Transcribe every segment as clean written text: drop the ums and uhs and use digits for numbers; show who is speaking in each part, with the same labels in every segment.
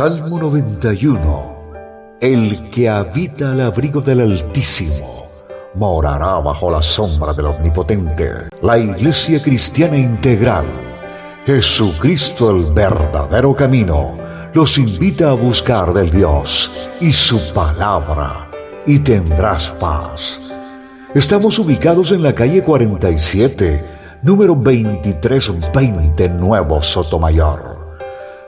Speaker 1: Salmo 91. El que habita al abrigo del Altísimo morará bajo la sombra del Omnipotente. La Iglesia Cristiana Integral, Jesucristo el verdadero camino, los invita a buscar del Dios y su palabra, y tendrás paz. Estamos ubicados en la calle 47, número 2320, Nuevo Sotomayor.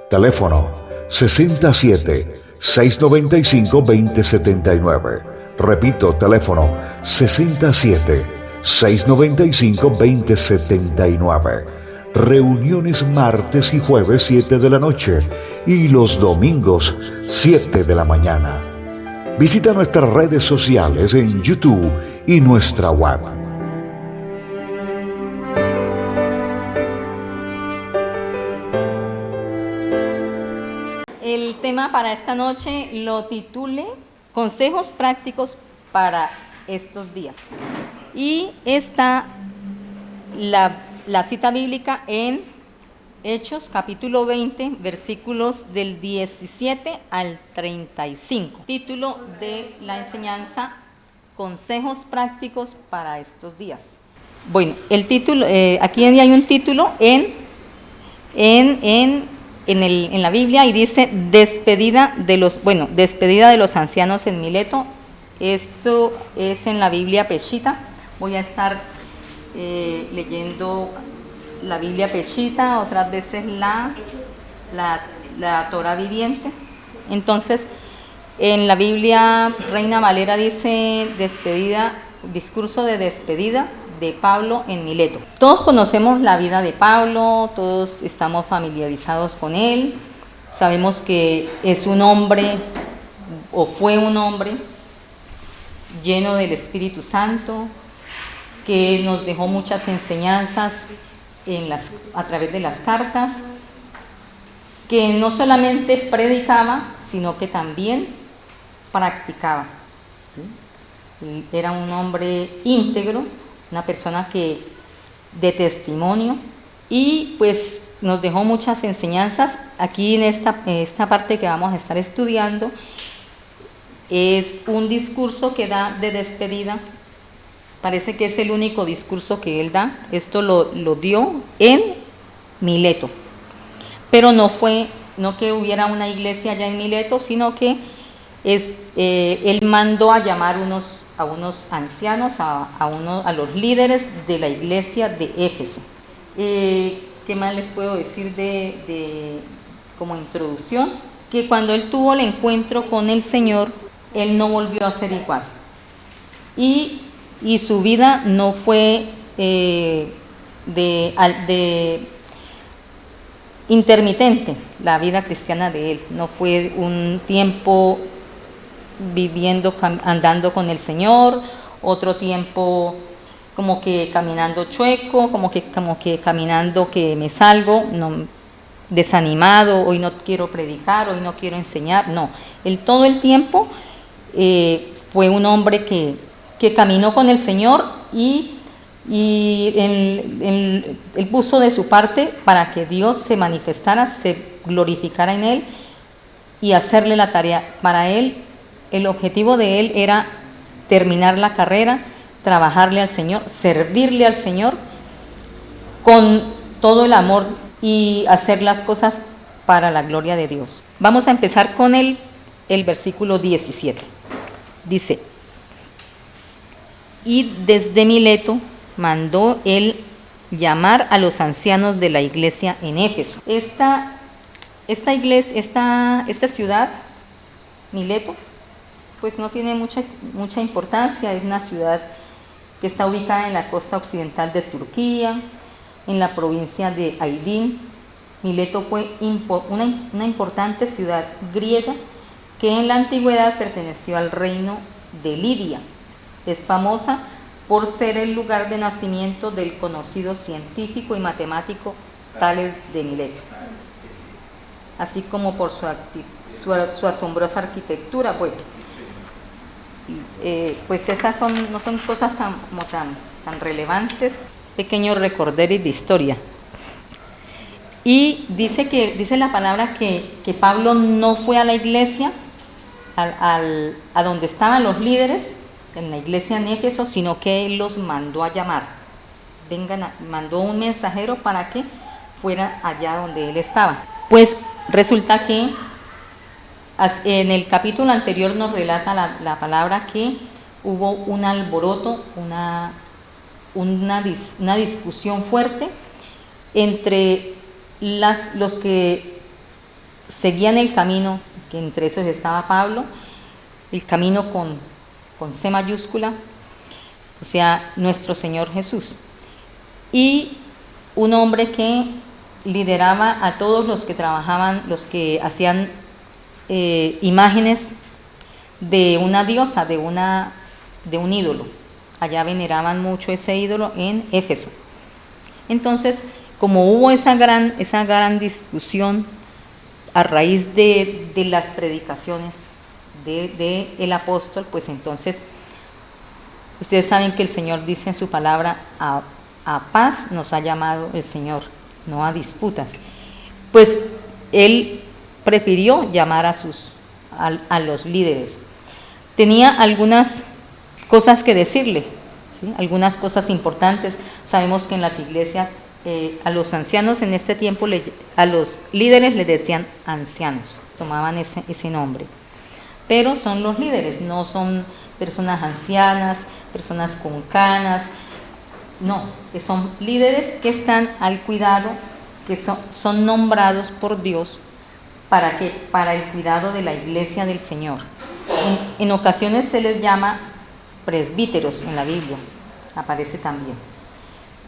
Speaker 1: Teléfono 67-695-2079. Repito, teléfono 67-695-2079. Reuniones martes y jueves 7 de la noche y los domingos 7 de la mañana. Visita nuestras redes sociales en YouTube y nuestra web.
Speaker 2: El tema para esta noche lo titulé Consejos prácticos para estos días. Y está la cita bíblica en Hechos capítulo 20, versículos del 17 al 35. Título de la enseñanza, Consejos prácticos para estos días. Bueno, el título, aquí hay un título en la Biblia y dice despedida de los ancianos en Mileto. Esto es en la Biblia Peshitta. Voy a estar leyendo la Biblia Peshitta, otras veces la Torah viviente. Entonces, en la Biblia Reina Valera dice discurso de despedida de Pablo en Mileto. Todos conocemos la vida de Pablo, todos estamos familiarizados con él, sabemos que es un hombre, o fue un hombre, lleno del Espíritu Santo, que nos dejó muchas enseñanzas a través de las cartas, que no solamente predicaba, sino que también practicaba, ¿sí? Era un hombre íntegro, una persona de testimonio, y pues nos dejó muchas enseñanzas. Aquí en esta parte que vamos a estar estudiando es un discurso que da de despedida. Parece que es el único discurso que él da. Esto lo dio en Mileto, pero no que hubiera una iglesia allá en Mileto, sino que él mandó a llamar a unos ancianos, a los líderes de la iglesia de Éfeso. ¿Qué más les puedo decir como introducción? Que cuando él tuvo el encuentro con el Señor, él no volvió a ser igual. Y su vida no fue intermitente, la vida cristiana de él. No fue un tiempo andando con el Señor, otro tiempo como que caminando chueco, como que caminando que me salgo, no, desanimado, hoy no quiero predicar, hoy no quiero enseñar. No, él todo el tiempo fue un hombre que caminó con el Señor y él puso de su parte para que Dios se manifestara, se glorificara en él y hacerle la tarea. Para él, el objetivo de él era terminar la carrera, trabajarle al Señor, servirle al Señor con todo el amor y hacer las cosas para la gloria de Dios. Vamos a empezar con el versículo 17. Dice: y desde Mileto mandó él llamar a los ancianos de la iglesia en Éfeso. Esta ciudad, Mileto, pues no tiene mucha importancia. Es una ciudad que está ubicada en la costa occidental de Turquía, en la provincia de Aydin. Mileto fue una importante ciudad griega que en la antigüedad perteneció al reino de Lidia. Es famosa por ser el lugar de nacimiento del conocido científico y matemático Tales de Mileto, así como por su asombrosa arquitectura. Pues esas no son cosas tan relevantes. Pequeño recorderis de historia. Y dice la palabra que Pablo no fue a la iglesia, a donde estaban los líderes, en la iglesia en Éfeso, sino que él los mandó a llamar. Mandó un mensajero para que fuera allá donde él estaba. Pues resulta que en el capítulo anterior nos relata la palabra que hubo un alboroto, una discusión fuerte entre los que seguían el camino, que entre esos estaba Pablo, el camino con C mayúscula, o sea, nuestro Señor Jesús, y un hombre que lideraba a todos los que trabajaban, los que hacían imágenes de una diosa, de un ídolo. Allá veneraban mucho ese ídolo en Éfeso. Entonces, como hubo esa gran discusión a raíz de las predicaciones del apóstol, pues entonces ustedes saben que el Señor dice en su palabra, a paz nos ha llamado el Señor, no a disputas. Pues él prefirió llamar a los líderes. Tenía algunas cosas que decirle, ¿sí? Algunas cosas importantes. Sabemos que en las iglesias a los ancianos en este tiempo, a los líderes les decían ancianos, tomaban ese nombre. Pero son los líderes, no son personas ancianas, personas con canas, no, que son líderes que están al cuidado, que son nombrados por Dios para el cuidado de la iglesia del Señor. En ocasiones se les llama presbíteros en la Biblia, aparece también.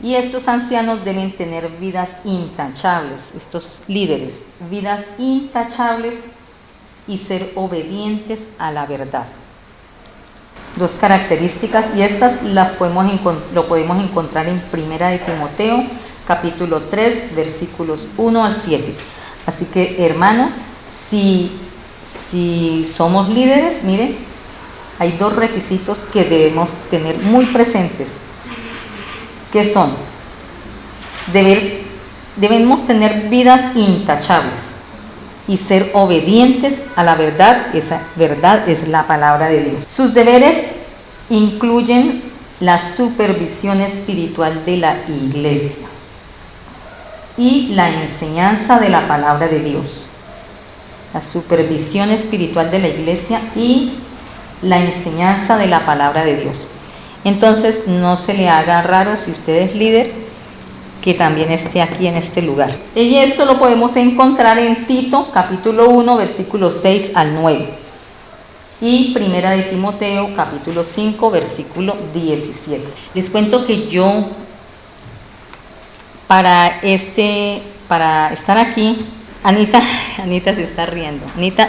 Speaker 2: Y estos ancianos deben tener vidas intachables, estos líderes, vidas intachables y ser obedientes a la verdad. Dos características, y estas lo podemos encontrar en Primera de Timoteo, capítulo 3, versículos 1 al 7. Así que, hermano, si somos líderes, mire, hay dos requisitos que debemos tener muy presentes. ¿Qué son? Debemos tener vidas intachables y ser obedientes a la verdad. Esa verdad es la palabra de Dios. Sus deberes incluyen la supervisión espiritual de la iglesia y la enseñanza de la palabra de Dios. La supervisión espiritual de la iglesia y la enseñanza de la palabra de Dios. Entonces, no se le haga raro si usted es líder que también esté aquí en este lugar. Y esto lo podemos encontrar en Tito, capítulo 1, versículos 6 al 9. Y Primera de Timoteo, capítulo 5, versículo 17. Les cuento que yo, para estar aquí, Anita se está riendo.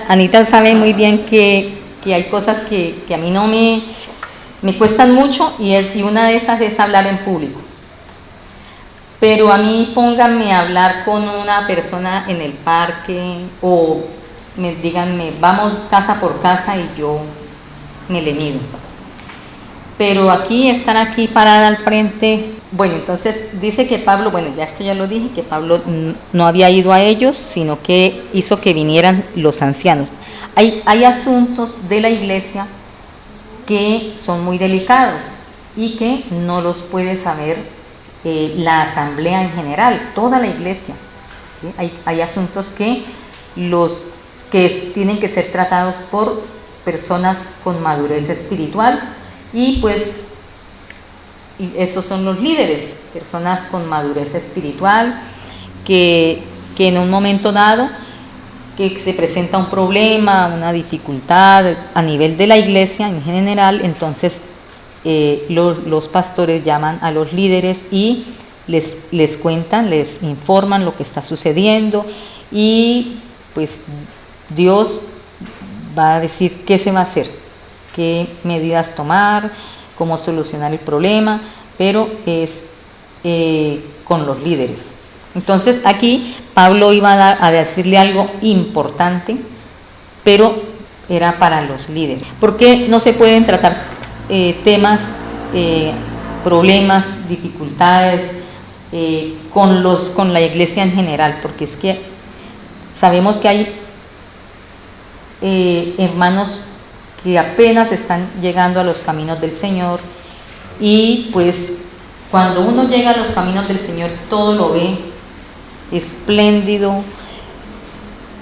Speaker 2: Anita sabe muy bien que hay cosas que a mí no me cuestan mucho, y una de esas es hablar en público. Pero a mí pónganme a hablar con una persona en el parque o díganme, vamos casa por casa y yo me le mido. Pero estar aquí parada al frente, bueno, entonces dice que Pablo, bueno, esto ya lo dije, que Pablo no había ido a ellos, sino que hizo que vinieran los ancianos. Hay asuntos de la iglesia que son muy delicados y que no los puede saber la asamblea en general, toda la iglesia, ¿sí? Hay asuntos que tienen que ser tratados por personas con madurez espiritual, y pues esos son los líderes, personas con madurez espiritual que en un momento dado que se presenta un problema, una dificultad a nivel de la iglesia en general, entonces los pastores llaman a los líderes y les cuentan, les informan lo que está sucediendo, y pues Dios va a decir qué se va a hacer, qué medidas tomar, cómo solucionar el problema, pero es con los líderes. Entonces aquí Pablo iba a decirle algo importante, pero era para los líderes. ¿Por qué no se pueden tratar temas, problemas, dificultades con la iglesia en general, porque es que sabemos que hay hermanos que apenas están llegando a los caminos del Señor, y pues cuando uno llega a los caminos del Señor todo lo ve espléndido,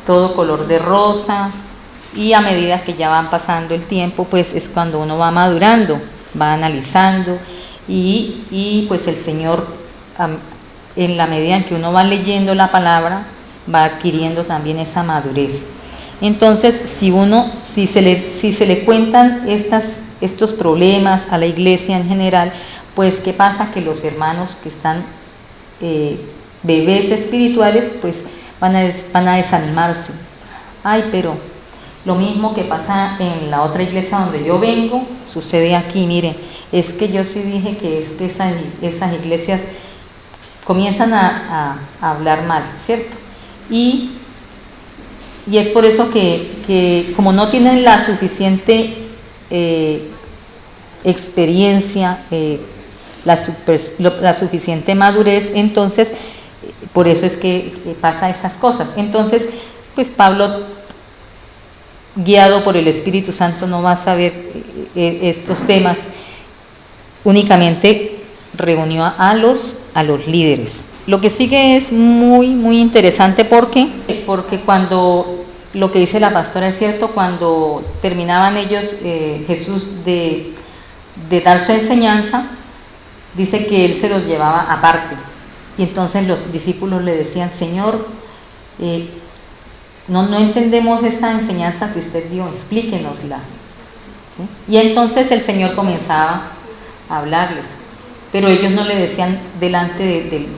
Speaker 2: todo color de rosa, y a medida que ya van pasando el tiempo, pues es cuando uno va madurando, va analizando, y pues el Señor, en la medida en que uno va leyendo la palabra, va adquiriendo también esa madurez. Entonces, si se le cuentan estos problemas a la iglesia en general, pues ¿qué pasa? Que los hermanos que están bebés espirituales, pues van a desanimarse. Ay, pero lo mismo que pasa en la otra iglesia donde yo vengo, sucede aquí. Mire, es que yo sí dije que esas iglesias comienzan a hablar mal, ¿cierto? Y es por eso que como no tienen la suficiente experiencia, la suficiente madurez, entonces por eso es que pasa esas cosas. Entonces, pues Pablo, guiado por el Espíritu Santo, no va a saber estos temas, únicamente reunió a los líderes. Lo que sigue es muy, muy interesante porque cuando lo que dice la pastora es cierto, cuando terminaban ellos, Jesús, de dar su enseñanza, dice que él se los llevaba aparte. Y entonces los discípulos le decían: Señor, no entendemos esta enseñanza que usted dio, explíquenosla. ¿Sí? Y entonces el Señor comenzaba a hablarles, pero ellos no le decían delante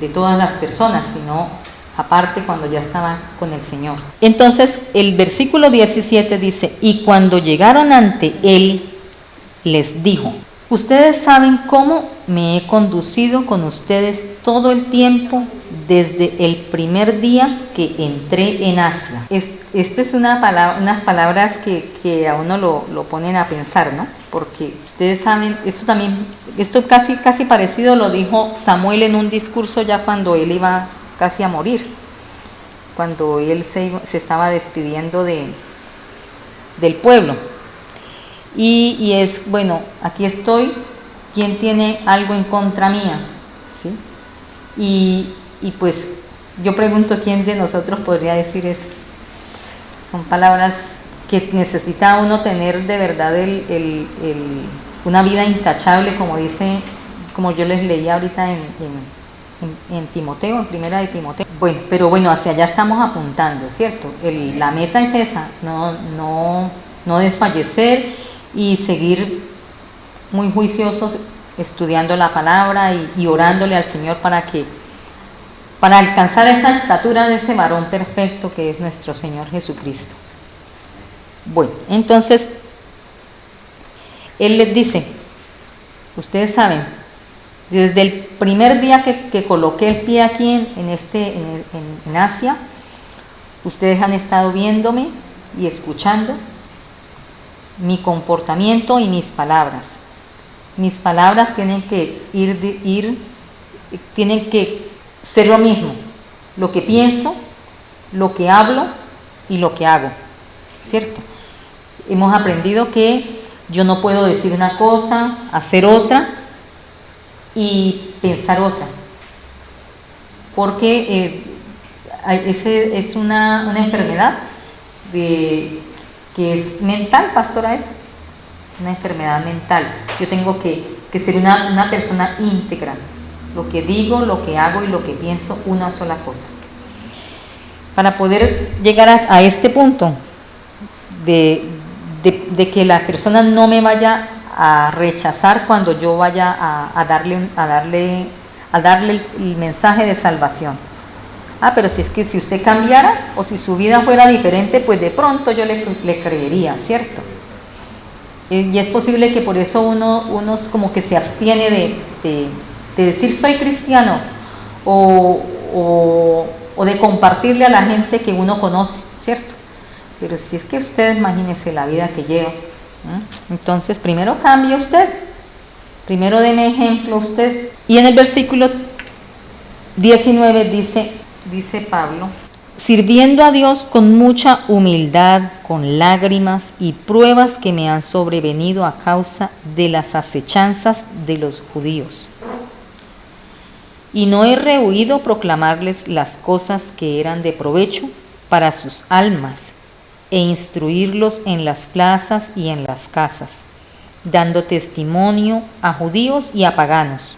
Speaker 2: de todas las personas, sino aparte cuando ya estaban con el Señor. Entonces el versículo 17 dice: y cuando llegaron ante él, les dijo: ustedes saben cómo me he conducido con ustedes todo el tiempo desde el primer día que entré en Asia. Esto es unas palabras que a uno lo ponen a pensar, ¿no? Porque ustedes saben, esto casi parecido lo dijo Samuel en un discurso ya cuando él iba casi a morir, cuando él se estaba despidiendo del pueblo. Y es: bueno, aquí estoy, ¿quién tiene algo en contra mía? ¿Sí? Y pues yo pregunto, ¿quién de nosotros podría decir eso? Son palabras que necesita uno tener de verdad una vida intachable, como yo les leí ahorita en Timoteo, en primera de Timoteo. Bueno, pero bueno, hacia allá estamos apuntando, ¿cierto? La meta es esa, no desfallecer y seguir muy juiciosos estudiando la palabra y orándole al Señor para alcanzar esa estatura de ese varón perfecto que es nuestro Señor Jesucristo. Bueno, entonces Él les dice: ustedes saben, desde el primer día que coloqué el pie aquí en Asia, ustedes han estado viéndome y escuchando mi comportamiento y mis palabras. Mis palabras tienen que tienen que ser lo mismo, lo que pienso, lo que hablo y lo que hago, ¿cierto? Hemos aprendido que yo no puedo decir una cosa, hacer otra y pensar otra, porque es una enfermedad que es mental, pastora, es una enfermedad mental. Yo tengo que ser una persona íntegra, lo que digo, lo que hago y lo que pienso, una sola cosa. Para poder llegar a este punto de que la persona no me vaya a rechazar cuando yo vaya a darle el mensaje de salvación. Pero si usted cambiara o si su vida fuera diferente, pues de pronto yo le creería, ¿cierto? Y es posible que por eso uno como que se abstiene de decir soy cristiano o de compartirle a la gente que uno conoce, ¿cierto? Pero si es que usted, imagínese la vida que lleva, entonces primero cambie usted, primero deme ejemplo usted. Y en el versículo 19 dice Pablo, sirviendo a Dios con mucha humildad, con lágrimas y pruebas que me han sobrevenido a causa de las acechanzas de los judíos. Y no he rehuido proclamarles las cosas que eran de provecho para sus almas e instruirlos en las plazas y en las casas, dando testimonio a judíos y a paganos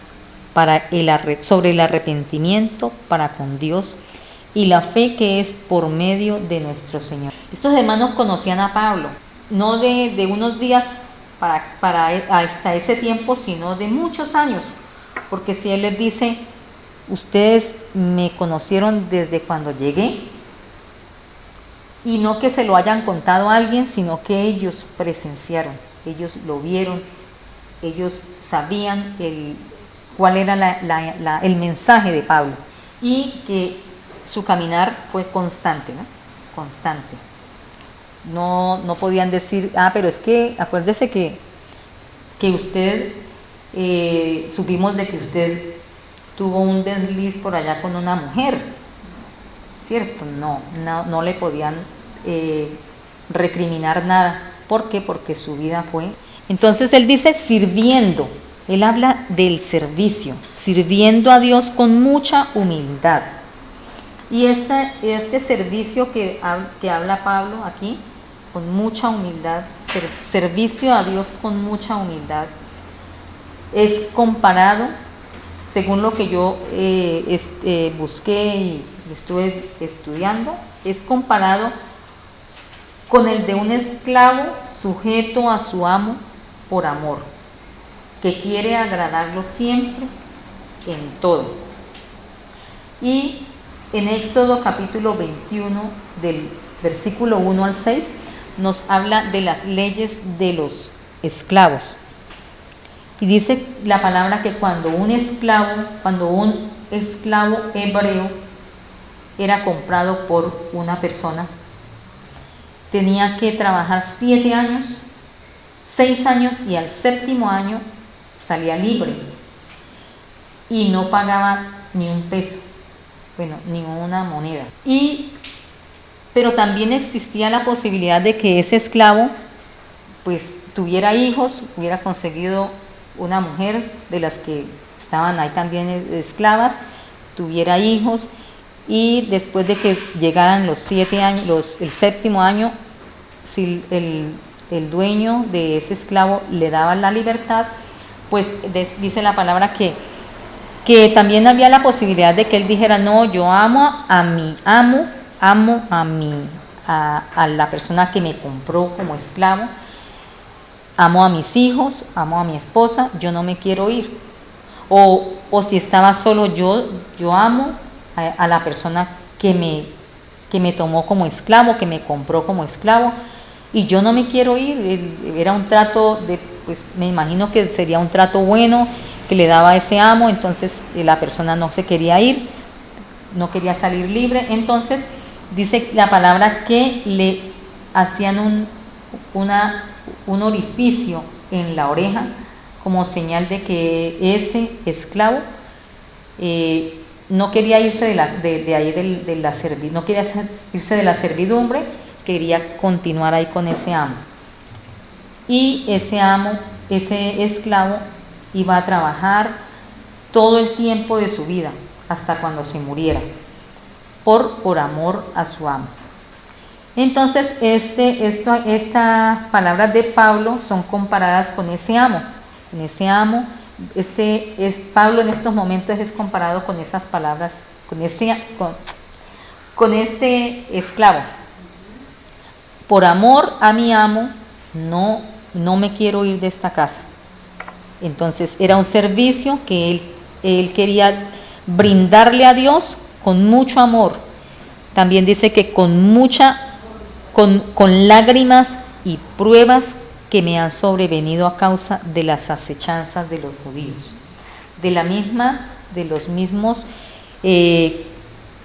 Speaker 2: sobre el arrepentimiento para con Dios y la fe que es por medio de nuestro Señor. Estos hermanos conocían a Pablo, no de unos días hasta ese tiempo, sino de muchos años, porque si él les dice, ustedes me conocieron desde cuando llegué, y no que se lo hayan contado a alguien, sino que ellos presenciaron, ellos lo vieron, ellos sabían cuál era el mensaje de Pablo, y que su caminar fue constante, ¿no? Constante. No podían decir, pero es que acuérdese que usted, supimos de que usted tuvo un desliz por allá con una mujer, ¿cierto? No le podían recriminar nada. ¿Por qué? Porque su vida fue. Entonces él dice sirviendo, él habla del servicio, sirviendo a Dios con mucha humildad. Y este servicio que habla Pablo aquí, con mucha humildad, servicio a Dios con mucha humildad, es comparado, según lo que yo busqué y estuve estudiando, es comparado con el de un esclavo sujeto a su amo por amor, que quiere agradarlo siempre en todo. Y en Éxodo capítulo 21, del versículo 1 al 6, nos habla de las leyes de los esclavos. Y dice la palabra que cuando un esclavo hebreo era comprado por una persona, tenía que trabajar 7 años, 6 años, y al 7º año salía libre y no pagaba ni un peso, ni una moneda. Pero también existía la posibilidad de que ese esclavo pues tuviera hijos, hubiera conseguido una mujer de las que estaban ahí también esclavas, tuviera hijos, y después de que llegaran los 7 años, el 7º año, si el dueño de ese esclavo le daba la libertad, pues dice la palabra que también había la posibilidad de que él dijera, no, yo amo a la persona que me compró como esclavo, amo a mis hijos, amo a mi esposa, yo no me quiero ir. O si estaba solo, yo amo a la persona que me tomó como esclavo, que me compró como esclavo, y yo no me quiero ir. Era un trato pues me imagino que sería un trato bueno que le daba a ese amo. Entonces la persona no se quería ir, no quería salir libre. Entonces dice la palabra que le hacían un orificio en la oreja como señal de que ese esclavo no quería irse de ahí de la servidumbre, no quería irse de la servidumbre, quería continuar ahí con ese amo. Y ese esclavo iba a trabajar todo el tiempo de su vida hasta cuando se muriera, por amor a su amo. Entonces estas palabras de Pablo son comparadas con ese amo. En ese amo, Pablo en estos momentos es comparado con esas palabras, con este esclavo. Por amor a mi amo, no me quiero ir de esta casa. Entonces era un servicio que él quería brindarle a Dios con mucho amor. También dice que con lágrimas y pruebas que me han sobrevenido a causa de las acechanzas de los judíos, de los mismos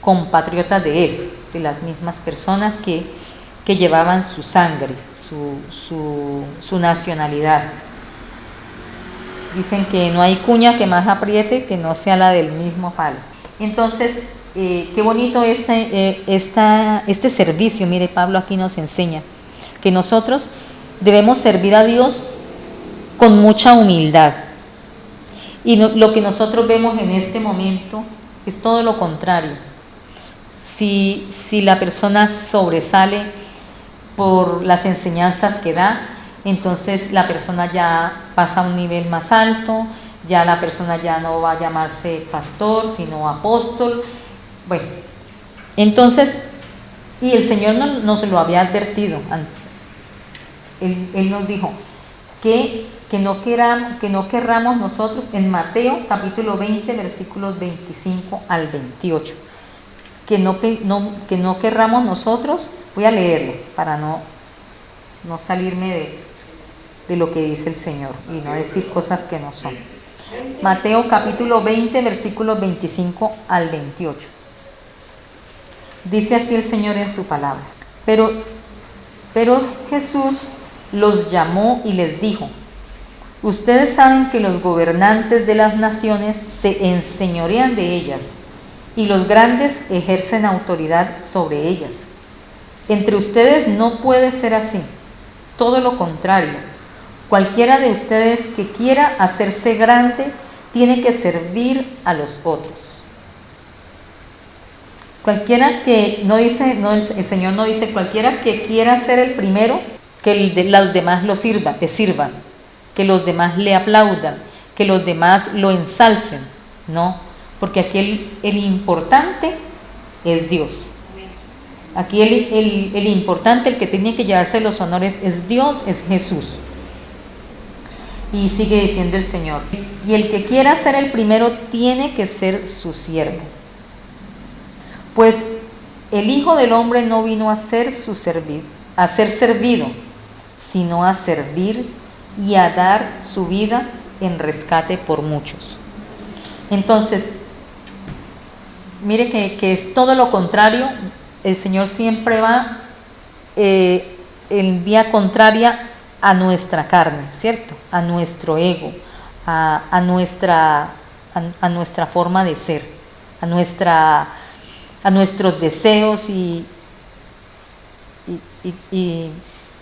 Speaker 2: compatriotas de él, de las mismas personas que llevaban su sangre, su nacionalidad. Dicen que no hay cuña que más apriete que no sea la del mismo palo. Entonces, qué bonito este servicio. Mire, Pablo aquí nos enseña que nosotros debemos servir a Dios con mucha humildad. Y lo que nosotros vemos en este momento es todo lo contrario. Si la persona sobresale por las enseñanzas que da, entonces la persona ya pasa a un nivel más alto, ya la persona ya no va a llamarse pastor, sino apóstol. Bueno, entonces, y el Señor nos lo había advertido. Él nos dijo que no querramos nosotros, en Mateo capítulo 20, versículos 25 al 28, que no querramos nosotros, voy a leerlo para no salirme de lo que dice el Señor y no decir cosas que no son. Mateo capítulo 20, versículos 25 al 28. Dice así el Señor en su palabra. Pero Jesús los llamó y les dijo: ustedes saben que los gobernantes de las naciones se enseñorean de ellas y los grandes ejercen autoridad sobre ellas. Entre ustedes no puede ser así, todo lo contrario. Cualquiera de ustedes que quiera hacerse grande tiene que servir a los otros. Cualquiera que el Señor no dice cualquiera que quiera ser el primero, que los demás le sirvan, que los demás le aplaudan, que los demás lo ensalcen. No, porque aquí el importante es Dios. Aquí el importante, el que tiene que llevarse los honores es Dios, es Jesús. Y sigue diciendo el Señor: y el que quiera ser el primero tiene que ser su siervo. Pues el Hijo del Hombre no vino a ser servido, sino a servir y a dar su vida en rescate por muchos. Entonces, mire que es todo lo contrario. El Señor siempre va en vía contraria a nuestra carne, ¿cierto? A nuestro ego, a nuestra forma de ser, a nuestros deseos y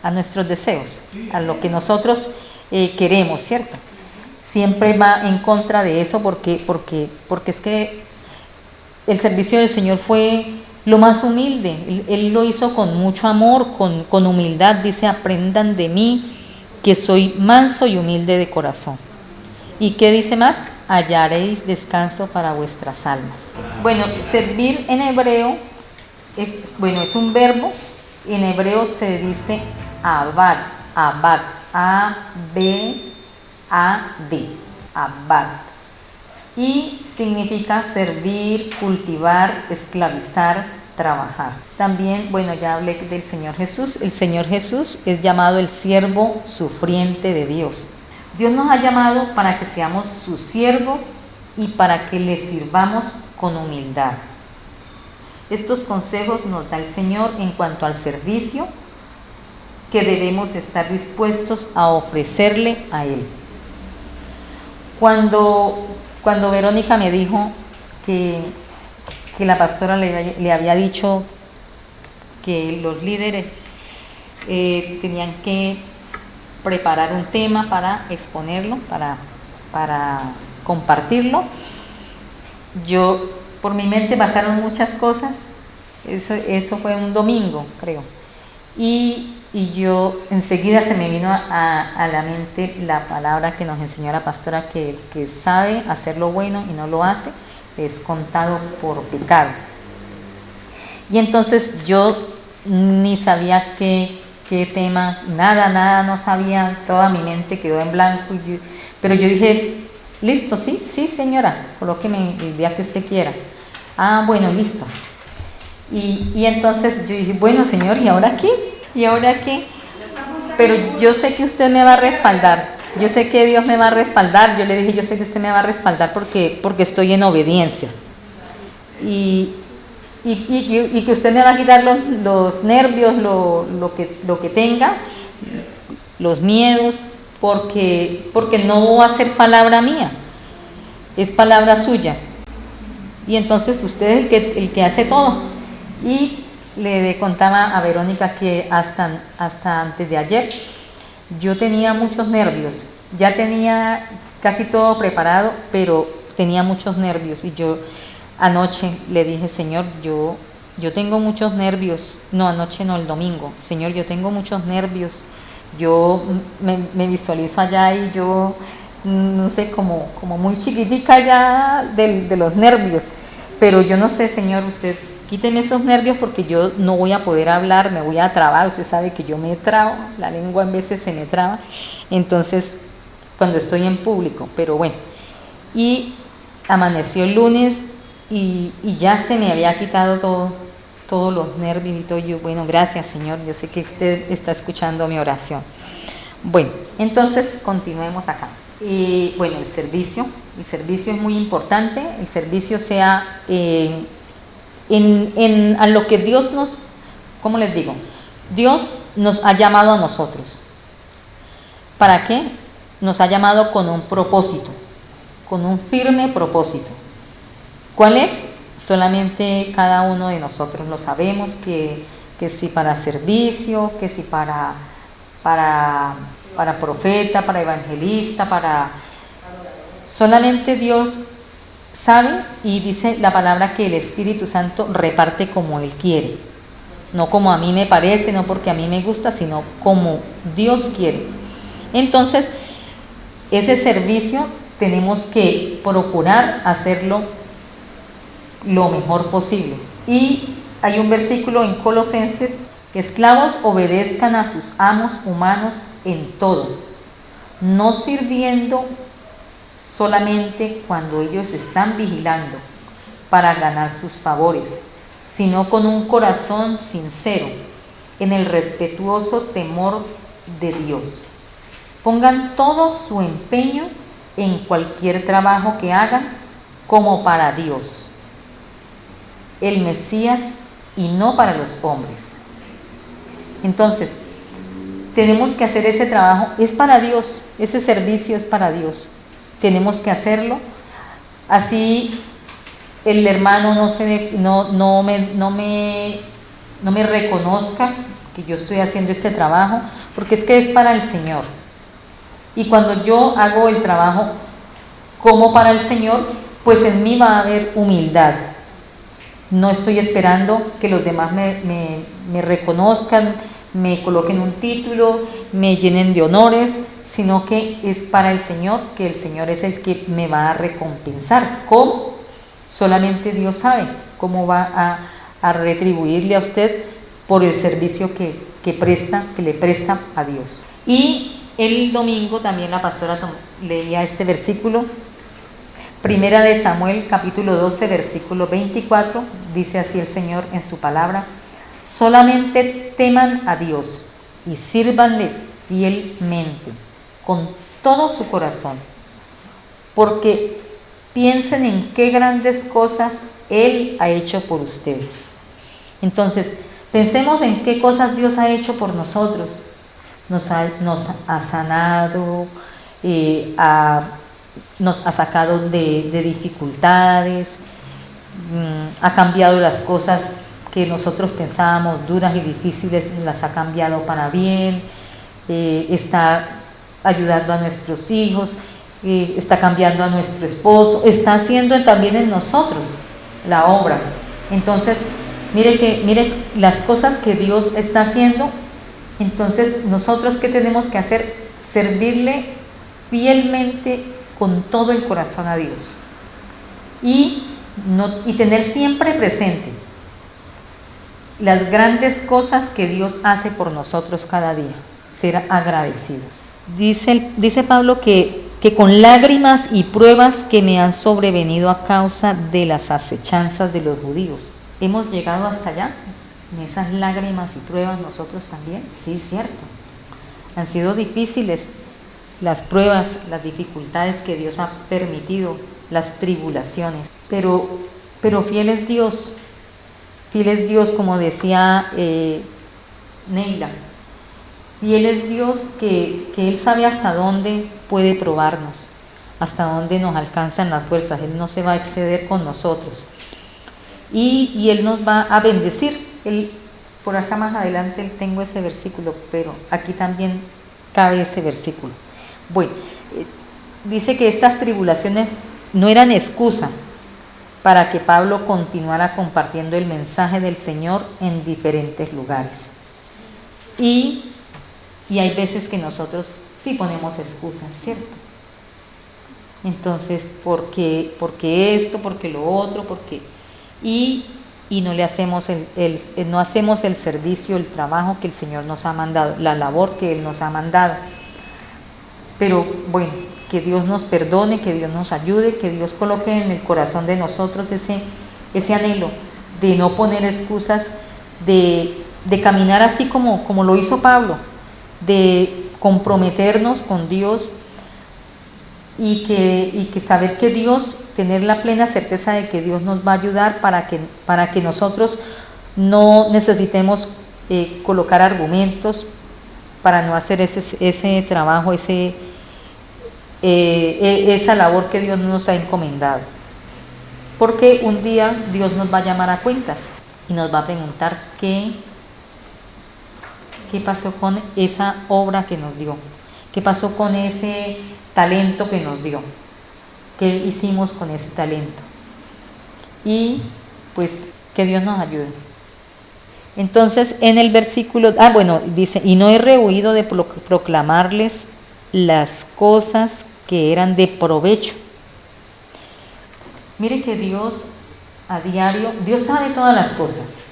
Speaker 2: a nuestros deseos, a lo que nosotros queremos, ¿cierto? Siempre va en contra de eso porque es que el servicio del Señor fue lo más humilde. Él lo hizo con mucho amor, con humildad. Dice: aprendan de mí, que soy manso y humilde de corazón. ¿Y qué dice más? Hallaréis descanso para vuestras almas. Bueno, servir en hebreo es un verbo. En hebreo se dice abad, A-B-A-D, abad. Y significa servir, cultivar, esclavizar, trabajar. También, bueno, ya hablé del Señor Jesús. El Señor Jesús es llamado el siervo sufriente de Dios. Dios nos ha llamado para que seamos sus siervos y para que le sirvamos con humildad. Estos consejos nos da el Señor en cuanto al servicio que debemos estar dispuestos a ofrecerle a Él. Cuando Verónica me dijo que la pastora le había dicho que los líderes tenían que preparar un tema para exponerlo, para compartirlo, por mi mente pasaron muchas cosas. Eso fue un domingo, creo. Y yo enseguida se me vino a la mente la palabra que nos enseñó la pastora, que el que sabe hacer lo bueno y no lo hace es contado por pecado. Y entonces yo ni sabía qué tema, nada, no sabía, toda mi mente quedó en blanco. Pero yo dije: listo, sí señora, colóqueme el día que usted quiera. Ah, bueno, listo. Y entonces yo dije: bueno, Señor, ¿y ahora qué? ¿Y ahora qué? Pero yo sé que usted me va a respaldar. Yo sé que Dios me va a respaldar. Yo le dije: yo sé que usted me va a respaldar porque estoy en obediencia. Y que usted me va a quitar los nervios, lo que tenga, los miedos, porque no va a ser palabra mía, es palabra suya. y entonces usted es el que hace todo. Y le contaba a Verónica que hasta antes de ayer yo tenía muchos nervios, ya tenía casi todo preparado, pero tenía muchos nervios, y yo anoche le dije: Señor, yo tengo muchos nervios. No, anoche no, el domingo. Señor, yo tengo muchos nervios. Yo me visualizo allá y yo, no sé, como muy chiquitica ya de los nervios. Pero yo no sé, Señor, usted quíteme esos nervios, porque yo no voy a poder hablar, me voy a trabar. Usted sabe que yo me trabo, la lengua en veces se me traba. Entonces, cuando estoy en público, pero bueno. Y amaneció el lunes y ya se me había quitado todos los nervios y todo. Yo, bueno, gracias, Señor, yo sé que usted está escuchando mi oración. Bueno, entonces continuemos acá. Bueno, el servicio es muy importante. El servicio sea a lo que Dios nos, ¿cómo les digo? Dios nos ha llamado a nosotros. ¿Para qué? Nos ha llamado con un propósito, con un firme propósito. ¿Cuál es? Solamente cada uno de nosotros lo sabemos, que si para servicio, que si para profeta, para evangelista, solamente Dios sabe, y dice la palabra que el Espíritu Santo reparte como Él quiere, no como a mí me parece, no porque a mí me gusta, sino como Dios quiere. Entonces, ese servicio tenemos que procurar hacerlo lo mejor posible. Y hay un versículo en Colosenses: esclavos, obedezcan a sus amos humanos en todo, no sirviendo solamente cuando ellos están vigilando para ganar sus favores, sino con un corazón sincero, en el respetuoso temor de Dios. Pongan todo su empeño en cualquier trabajo que hagan como para Dios, el Mesías, y no para los hombres. Entonces, tenemos que hacer ese trabajo, es para Dios, ese servicio es para Dios. Tenemos que hacerlo. Así el hermano no me reconozca que yo estoy haciendo este trabajo, porque es que es para el Señor. Y cuando yo hago el trabajo como para el Señor, pues en mí va a haber humildad. No estoy esperando que los demás me reconozcan, me coloquen un título, me llenen de honores, sino que es para el Señor, que el Señor es el que me va a recompensar. ¿Cómo? Solamente Dios sabe cómo va a retribuirle a usted por el servicio que le presta a Dios. Y el domingo también la pastora leía este versículo, Primera de Samuel, capítulo 12, versículo 24, dice así el Señor en su palabra: solamente teman a Dios y sírvanle fielmente, con todo su corazón, porque piensen en qué grandes cosas Él ha hecho por ustedes. Entonces, pensemos en qué cosas Dios ha hecho por nosotros. Nos ha sanado, nos ha sacado de dificultades, ha cambiado las cosas que nosotros pensábamos duras y difíciles, las ha cambiado para bien, está ayudando a nuestros hijos, está cambiando a nuestro esposo, está haciendo también en nosotros la obra. Entonces, mire las cosas que Dios está haciendo. Entonces, nosotros, ¿qué tenemos que hacer? Servirle fielmente con todo el corazón a Dios, y tener siempre presente las grandes cosas que Dios hace por nosotros cada día, ser agradecidos. Dice Pablo que con lágrimas y pruebas que me han sobrevenido a causa de las acechanzas de los judíos. ¿Hemos llegado hasta allá? En esas lágrimas y pruebas nosotros también. Sí, cierto. Han sido difíciles las pruebas, las dificultades que Dios ha permitido, las tribulaciones. Pero fiel es Dios. Fiel es Dios, como decía Neila. Fiel es Dios, que Él sabe hasta dónde puede probarnos, hasta dónde nos alcanzan las fuerzas. Él no se va a exceder con nosotros. Y Él nos va a bendecir. Por acá más adelante tengo ese versículo, pero aquí también cabe ese versículo. Bueno, dice que estas tribulaciones no eran excusa para que Pablo continuara compartiendo el mensaje del Señor en diferentes lugares. Y hay veces que nosotros sí ponemos excusas, ¿cierto? Entonces, ¿por qué esto? ¿Por qué lo otro? ¿Por qué? Y no le hacemos no hacemos el servicio, el trabajo que el Señor nos ha mandado, la labor que Él nos ha mandado. Pero bueno, que Dios nos perdone, que Dios nos ayude, que Dios coloque en el corazón de nosotros ese anhelo de no poner excusas, de caminar así como lo hizo Pablo, de comprometernos con Dios y que saber que Dios, tener la plena certeza de que Dios nos va a ayudar para que nosotros no necesitemos colocar argumentos para no hacer ese trabajo, esa labor que Dios nos ha encomendado. Porque un día Dios nos va a llamar a cuentas y nos va a preguntar qué pasó con esa obra que nos dio, qué pasó con ese talento que nos dio, qué hicimos con ese talento. Y pues que Dios nos ayude. Entonces en el versículo, dice, y no he rehuido de proclamarles las cosas que eran de provecho. Mire que Dios a diario, Dios sabe todas las cosas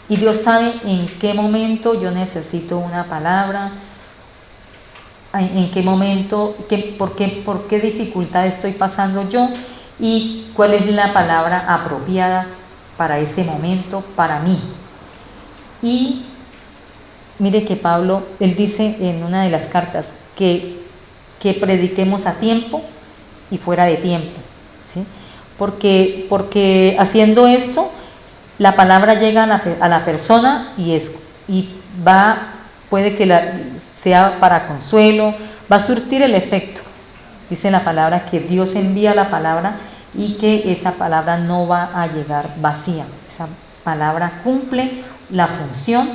Speaker 2: y Dios sabe en qué momento yo necesito una palabra, en qué momento, por qué dificultad estoy pasando yo y cuál es la palabra apropiada para ese momento, para mí. Y mire que Pablo, él dice en una de las cartas que prediquemos a tiempo y fuera de tiempo, ¿sí? Porque haciendo esto, la palabra llega a la persona y puede que sea para consuelo, va a surtir el efecto. Dice la palabra que Dios envía la palabra y que esa palabra no va a llegar vacía. Esa palabra cumple la función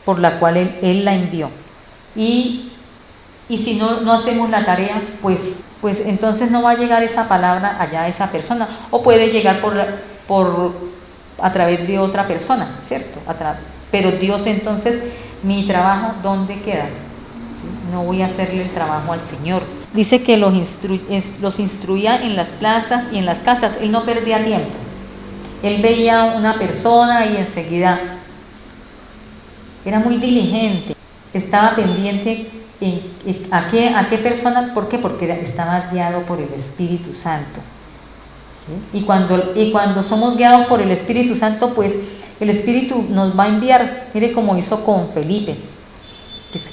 Speaker 2: por la cual Él la envió. Y si no hacemos la tarea, pues entonces no va a llegar esa palabra allá a esa persona, o puede llegar a través de otra persona, ¿cierto? Pero Dios, entonces, mi trabajo, ¿dónde queda? ¿Sí? No voy a hacerle el trabajo al Señor. Dice que los instruía en las plazas y en las casas. Él no perdía tiempo. Él veía a una persona y enseguida era muy diligente, estaba pendiente a qué persona. ¿Por qué? Porque estaba guiado por el Espíritu Santo, ¿sí? Y cuando somos guiados por el Espíritu Santo, pues el Espíritu nos va a enviar. Mire cómo hizo con Felipe,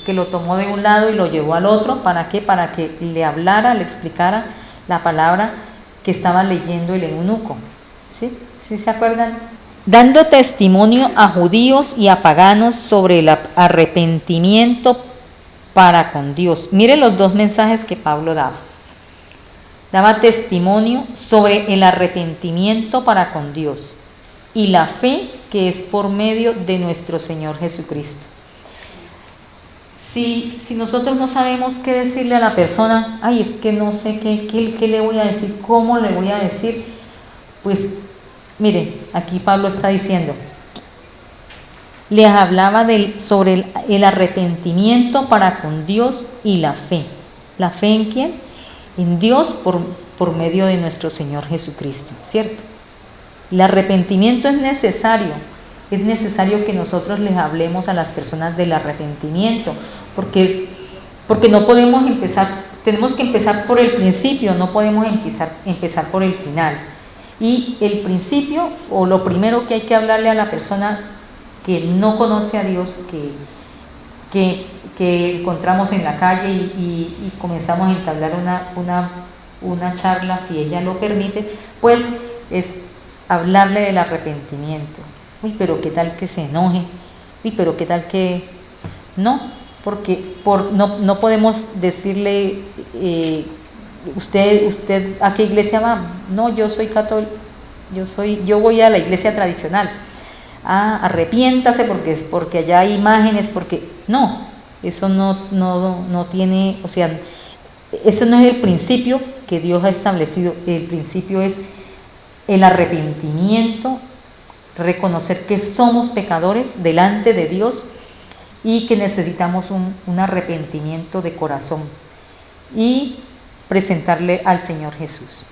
Speaker 2: que lo tomó de un lado y lo llevó al otro. ¿Para qué? Para que le hablara, le explicara la palabra que estaba leyendo el eunuco, ¿sí? ¿Sí se acuerdan? Dando testimonio a judíos y a paganos sobre el arrepentimiento para con Dios. Mire los dos mensajes que Pablo daba. Daba testimonio sobre el arrepentimiento para con Dios y la fe que es por medio de nuestro Señor Jesucristo. Si nosotros no sabemos qué decirle a la persona, es que no sé qué le voy a decir, cómo le voy a decir, pues mire, aquí Pablo está diciendo, les hablaba sobre el arrepentimiento para con Dios y la fe. ¿La fe en quién? En Dios por medio de nuestro Señor Jesucristo, ¿cierto? El arrepentimiento es necesario que nosotros les hablemos a las personas del arrepentimiento, porque no podemos empezar, tenemos que empezar por el principio, no podemos empezar por el final. Y el principio, o lo primero que hay que hablarle a la persona que no conoce a Dios, que encontramos en la calle y comenzamos a entablar una charla, si ella lo permite, pues es hablarle del arrepentimiento. Pero qué tal que se enoje, pero qué tal que no, porque no podemos decirle ¿Usted a qué iglesia va? No, yo soy católico, yo voy a la iglesia tradicional. Ah, arrepiéntase porque allá hay imágenes, porque no, eso no tiene, o sea, ese no es el principio que Dios ha establecido. El principio es el arrepentimiento, reconocer que somos pecadores delante de Dios y que necesitamos un arrepentimiento de corazón y presentarle al Señor Jesús.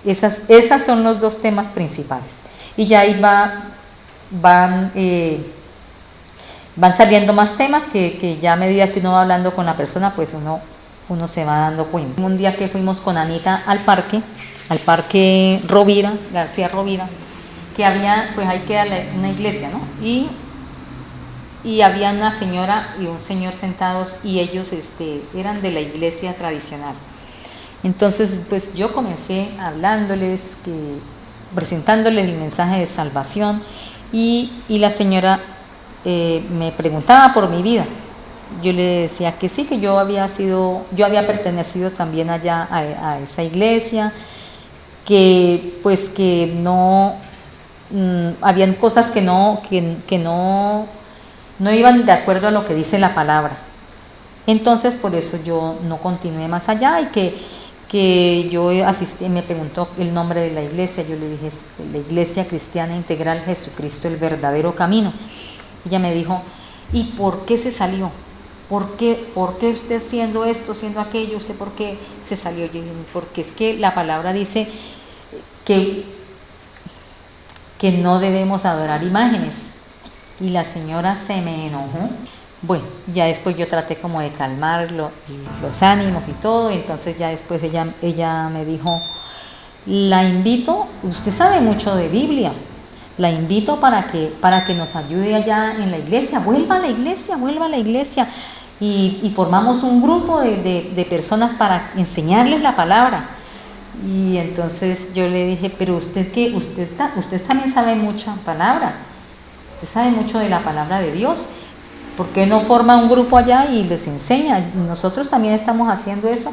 Speaker 2: Esas son los dos temas principales. Y ya ahí van saliendo más temas que ya a medida que uno va hablando con la persona, pues uno se va dando cuenta. Un día que fuimos con Anita al parque Rovira, García Rovira, que había, pues ahí queda una iglesia, ¿no? Y había una señora y un señor sentados y ellos eran de la iglesia tradicional. Entonces, pues yo comencé hablándoles, presentándoles el mensaje de salvación y la señora me preguntaba por mi vida. Yo le decía que sí, que yo había pertenecido también allá a esa iglesia, que pues que no, habían cosas que no iban de acuerdo a lo que dice la palabra. Entonces por eso yo no continué más allá y que yo asistí. Me preguntó el nombre de la iglesia, yo le dije, la Iglesia Cristiana Integral Jesucristo, el verdadero camino. Ella me dijo, ¿y por qué se salió? ¿Por qué usted siendo esto, siendo aquello, usted por qué se salió? Yo dije, porque es que la palabra dice que no debemos adorar imágenes. Y la señora se me enojó. Bueno, ya después yo traté como de calmar los ánimos y todo, y entonces ya después ella me dijo, la invito, usted sabe mucho de Biblia, la invito para que nos ayude allá en la iglesia, vuelva a la iglesia, y formamos un grupo de personas para enseñarles la palabra. Y entonces yo le dije, pero usted también sabe mucha palabra, usted sabe mucho de la palabra de Dios, ¿por qué no forma un grupo allá y les enseña? Nosotros también estamos haciendo eso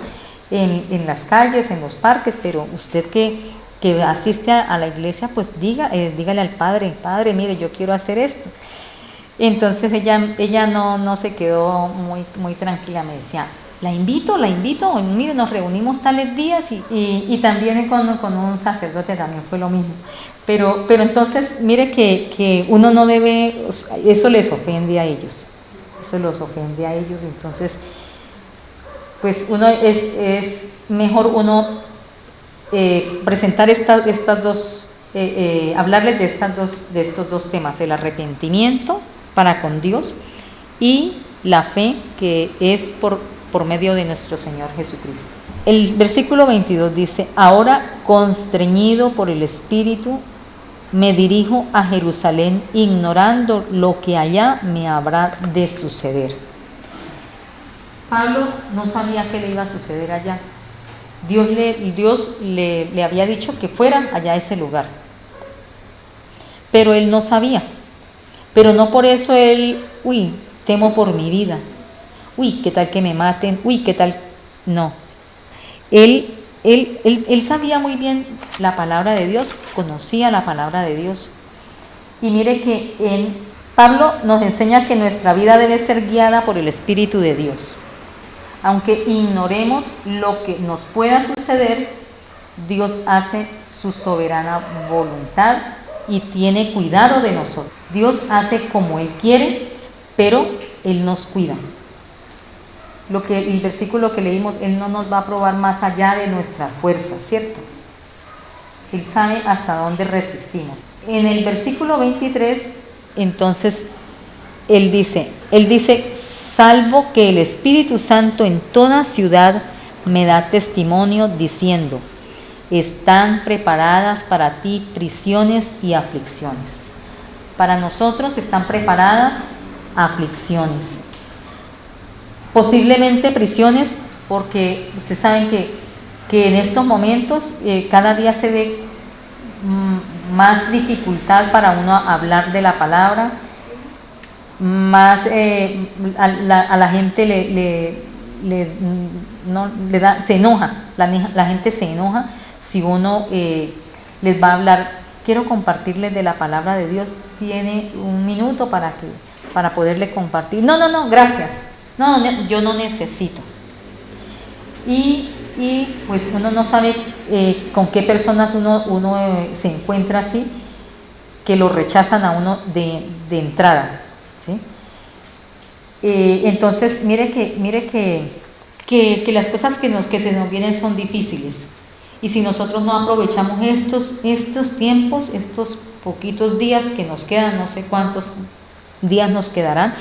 Speaker 2: en las calles, en los parques, pero usted que asiste a la iglesia, pues dígale al padre, mire, yo quiero hacer esto. Entonces ella no se quedó muy tranquila, me decía, la invito, mire, nos reunimos tales días y también con un sacerdote también fue lo mismo. Pero entonces, mire que uno no debe, eso les ofende a ellos. Eso los ofende a ellos, entonces pues es mejor presentar estas dos, hablarles de estos dos temas, el arrepentimiento para con Dios y la fe que es por medio de nuestro Señor Jesucristo. El versículo 22 dice, ahora constreñido por el Espíritu me dirijo a Jerusalén ignorando lo que allá me habrá de suceder. Pablo no sabía qué le iba a suceder allá. Dios le había dicho que fueran allá a ese lugar. Pero él no sabía. Pero no por eso él, temo por mi vida. ¿Qué tal que me maten? ¿Qué tal? No. Él sabía muy bien la palabra de Dios, conocía la palabra de Dios. Y mire que Pablo nos enseña que nuestra vida debe ser guiada por el Espíritu de Dios. Aunque ignoremos lo que nos pueda suceder, Dios hace su soberana voluntad y tiene cuidado de nosotros. Dios hace como Él quiere, pero Él nos cuida. El versículo que leímos, Él no nos va a probar más allá de nuestras fuerzas, ¿cierto? Él sabe hasta dónde resistimos. En el versículo 23, entonces, Él dice, salvo que el Espíritu Santo en toda ciudad me da testimonio diciendo, están preparadas para ti prisiones y aflicciones. Para nosotros están preparadas aflicciones. Posiblemente prisiones, porque ustedes saben que en estos momentos cada día se ve más dificultad para uno hablar de la palabra, más a la gente no le da, se enoja, la gente se enoja si uno les va a hablar. Quiero compartirles de la palabra de Dios, tiene un minuto para poderle compartir. No, gracias, no, yo no necesito. Y pues uno no sabe con qué personas uno se encuentra así, que lo rechazan a uno de entrada, ¿sí? Entonces, mire que las cosas que se nos vienen son difíciles. Y si nosotros no aprovechamos estos tiempos, estos poquitos días que nos quedan, no sé cuántos días nos quedarán,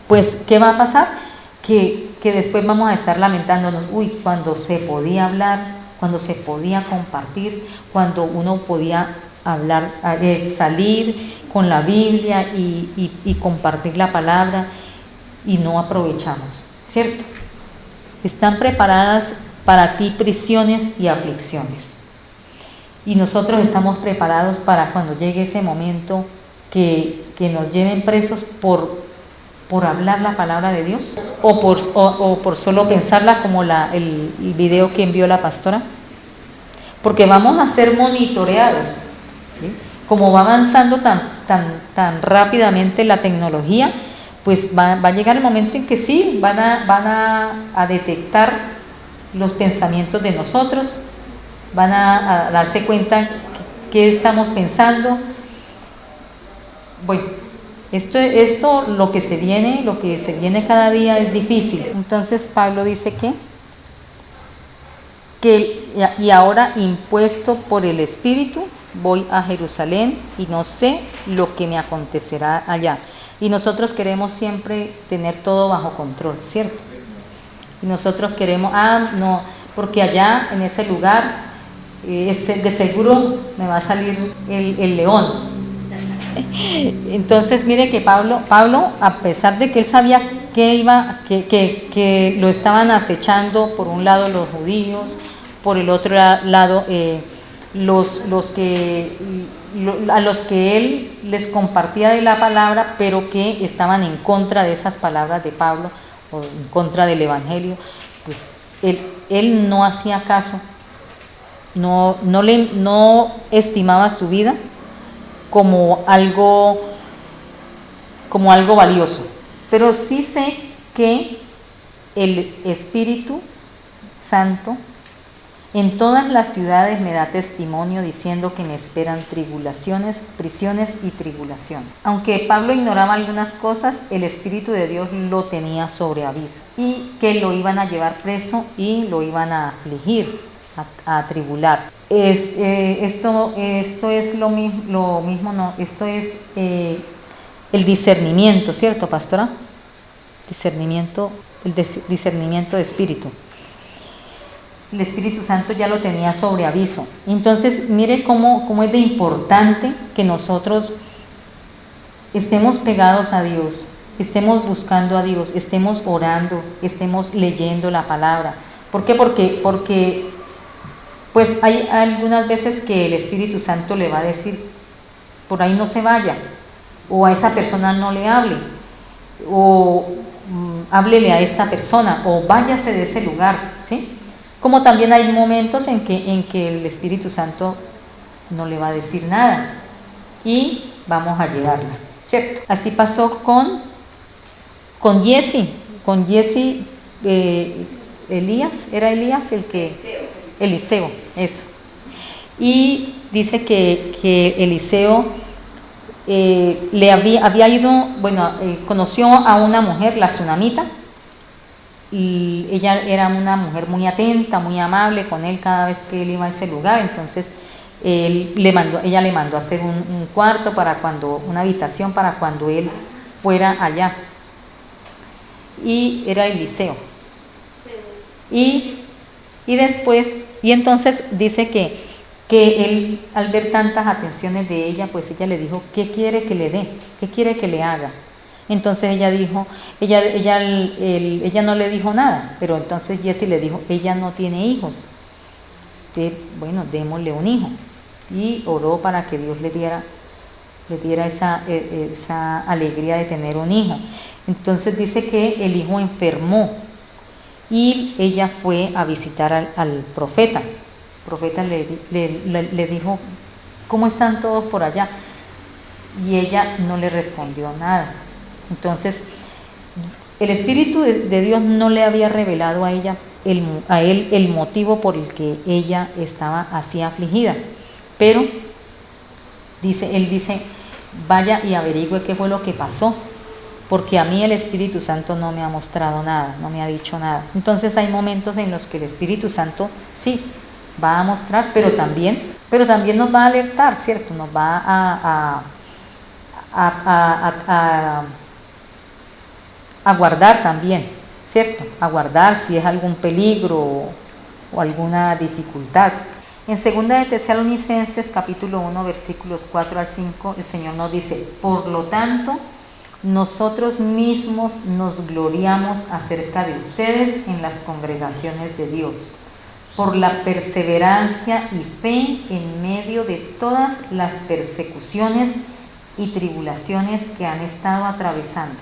Speaker 2: pues, ¿qué va a pasar? Que después vamos a estar lamentándonos, cuando se podía hablar, cuando se podía compartir, cuando uno podía hablar, salir con la Biblia y compartir la palabra, y no aprovechamos, ¿cierto? Están preparadas para ti prisiones y aflicciones, y nosotros estamos preparados para cuando llegue ese momento que nos lleven presos por hablar la palabra de Dios, o por solo pensarla, como el video que envió la pastora, porque vamos a ser monitoreados, ¿sí? Como va avanzando tan rápidamente la tecnología, pues va a llegar el momento en que sí, van a detectar los pensamientos de nosotros, van a darse cuenta qué estamos pensando. Bueno, esto lo que se viene cada día es difícil. Entonces Pablo dice que y ahora, impuesto por el Espíritu, voy a Jerusalén y no sé lo que me acontecerá allá. Y nosotros queremos siempre tener todo bajo control, ¿cierto? Y nosotros queremos, no, porque allá en ese lugar de seguro me va a salir el león. Entonces mire que Pablo, a pesar de que él sabía que lo estaban acechando, por un lado los judíos, por el otro lado a los que él les compartía de la palabra, pero que estaban en contra de esas palabras de Pablo, o en contra del Evangelio, pues él no hacía caso, no estimaba su vida como algo valioso. Pero sí sé que el Espíritu Santo en todas las ciudades me da testimonio, diciendo que me esperan tribulaciones, prisiones y tribulaciones. Aunque Pablo ignoraba algunas cosas, el Espíritu de Dios lo tenía sobre aviso, y que lo iban a llevar preso y lo iban a afligir, a tribular. Esto es lo mismo, no, esto es el discernimiento, ¿cierto, pastora? El discernimiento de espíritu. El Espíritu Santo ya lo tenía sobre aviso. Entonces, mire cómo es de importante que nosotros estemos pegados a Dios, estemos buscando a Dios, estemos orando, estemos leyendo la palabra. ¿Por qué? Porque pues hay algunas veces que el Espíritu Santo le va a decir, por ahí no se vaya, o a esa persona no le hable, o háblele a esta persona, o váyase de ese lugar, ¿sí? Como también hay momentos en que el Espíritu Santo no le va a decir nada y vamos a llevarla, ¿cierto? Así pasó con Jesse, Elías, era Elías Eliseo, eso. Y dice que Eliseo le había ido, conoció a una mujer, la Sunamita, y ella era una mujer muy atenta, muy amable con él cada vez que él iba a ese lugar. Entonces ella le mandó a hacer un cuarto una habitación para cuando él fuera allá, y era Eliseo. Y entonces dice que él, al ver tantas atenciones de ella, pues ella le dijo, ¿qué quiere que le dé? ¿Qué quiere que le haga? Entonces ella dijo, ella no le dijo nada, pero entonces Jesse le dijo, ella no tiene hijos, démosle un hijo. Y oró para que Dios le diera esa alegría de tener un hijo. Entonces dice que el hijo enfermó, y ella fue a visitar al profeta. El profeta le dijo, ¿cómo están todos por allá? Y ella no le respondió nada. Entonces, el Espíritu de Dios no le había revelado a él el motivo por el que ella estaba así afligida. Pero él dice, vaya y averigüe qué fue lo que pasó, porque a mí el Espíritu Santo no me ha mostrado nada, no me ha dicho nada. Entonces hay momentos en los que el Espíritu Santo sí va a mostrar, pero también nos va a alertar, ¿cierto? Nos va a guardar también, ¿cierto? A guardar si es algún peligro o alguna dificultad. En 2 de Tesalonicenses capítulo 1 versículos 4 al 5 el Señor nos dice, por lo tanto, nosotros mismos nos gloriamos acerca de ustedes en las congregaciones de Dios, por la perseverancia y fe en medio de todas las persecuciones y tribulaciones que han estado atravesando.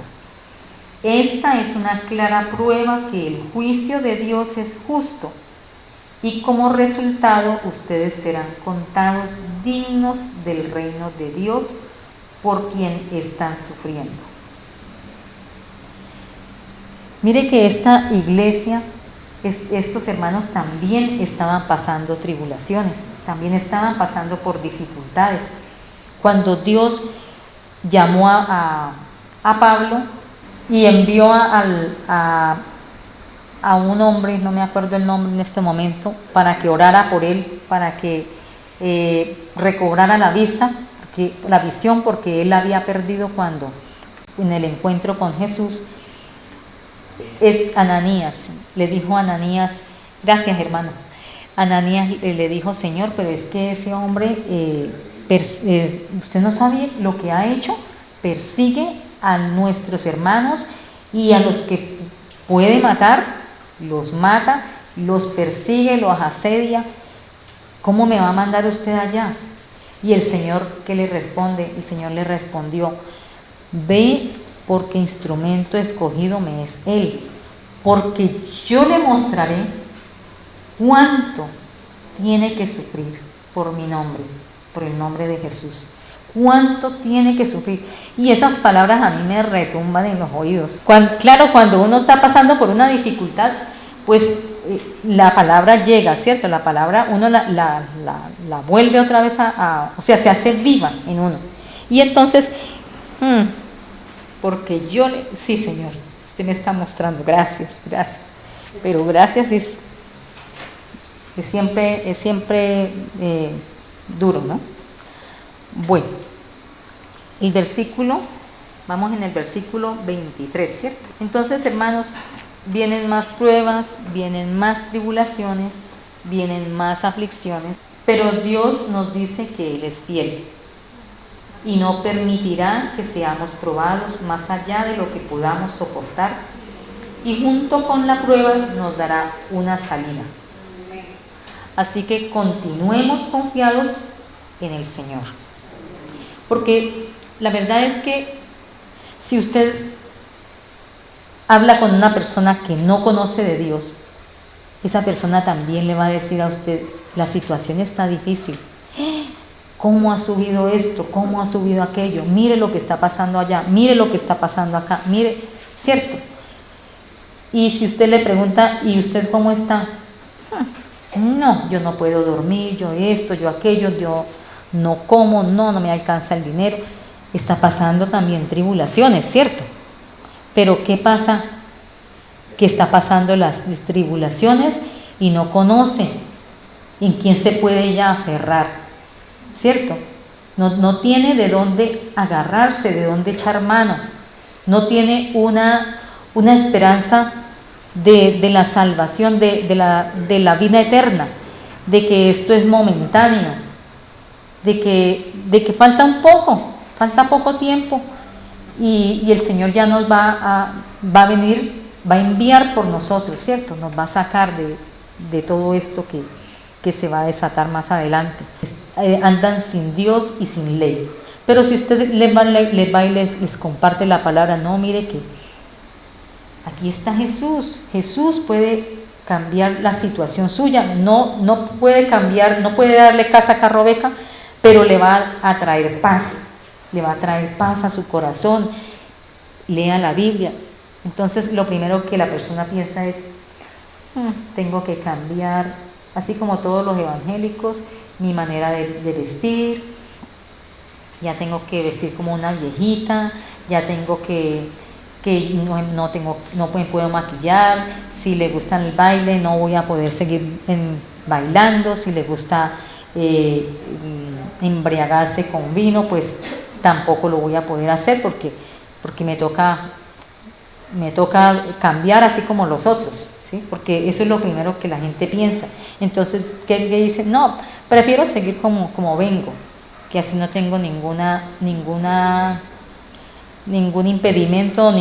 Speaker 2: Esta es una clara prueba que el juicio de Dios es justo y como resultado ustedes serán contados dignos del reino de Dios por quien están sufriendo. Mire que esta iglesia, estos hermanos también estaban pasando tribulaciones, también estaban pasando por dificultades. Cuando Dios llamó a Pablo y envió a un hombre, no me acuerdo el nombre en este momento, para que orara por él, para que recobrara la visión, porque él la había perdido cuando en el encuentro con Jesús. Es Ananías, le dijo a Ananías, gracias hermano, Ananías le dijo, Señor, pero es que ese hombre, usted no sabe lo que ha hecho, persigue a nuestros hermanos y a los que puede matar, los mata, los persigue, los asedia. ¿Cómo me va a mandar usted allá? Y el Señor, ¿qué le responde? El Señor le respondió, ve porque instrumento escogido me es Él, porque yo le mostraré cuánto tiene que sufrir por mi nombre, por el nombre de Jesús. Cuánto tiene que sufrir. Y esas palabras a mí me retumban en los oídos. Cuando uno está pasando por una dificultad, pues la palabra llega, ¿cierto? La palabra uno la vuelve otra vez o sea, se hace viva en uno. Y entonces, porque sí, Señor, usted me está mostrando, gracias. Pero gracias es siempre duro, ¿no? Bueno, vamos en el versículo 23, ¿cierto? Entonces, hermanos, vienen más pruebas, vienen más tribulaciones, vienen más aflicciones, pero Dios nos dice que Él es fiel y no permitirá que seamos probados más allá de lo que podamos soportar, y junto con la prueba nos dará una salida. Así que continuemos confiados en el Señor. Porque la verdad es que si usted habla con una persona que no conoce de Dios, esa persona también le va a decir a usted, la situación está difícil. ¿Cómo ha subido esto? ¿Cómo ha subido aquello? Mire lo que está pasando allá, mire lo que está pasando acá, mire, ¿cierto? Y si usted le pregunta, ¿y usted cómo está? No, yo no puedo dormir, yo esto, yo aquello, yo no como, no me alcanza el dinero. Está pasando también tribulaciones, ¿cierto? Pero ¿qué pasa? Que está pasando las tribulaciones y no conoce en quién se puede ya aferrar, ¿cierto? No tiene de dónde agarrarse, de dónde echar mano. No tiene una esperanza de la salvación, de la vida eterna, de que esto es momentáneo, de que falta poco tiempo y el Señor ya nos va a venir, va a enviar por nosotros, ¿cierto? Nos va a sacar de todo esto que se va a desatar más adelante. Andan sin Dios y sin ley. Pero si usted les va y les comparte la palabra, no, mire
Speaker 3: aquí está Jesús. Jesús puede cambiar la situación suya, no puede cambiar, no puede darle casa, carro, beca, pero le va a traer paz, le va a traer paz a su corazón. Lea la Biblia. Entonces lo primero que la persona piensa es, tengo que cambiar, así como todos los evangélicos, mi manera de vestir, ya tengo que vestir como una viejita, ya tengo que no me puedo maquillar, si le gusta el baile no voy a poder seguir bailando, si le gusta embriagarse con vino, pues tampoco lo voy a poder hacer porque me toca cambiar así como los otros, ¿sí? Porque eso es lo primero que la gente piensa. Entonces, ¿qué dice? No, prefiero seguir como vengo, que así no tengo ningún impedimento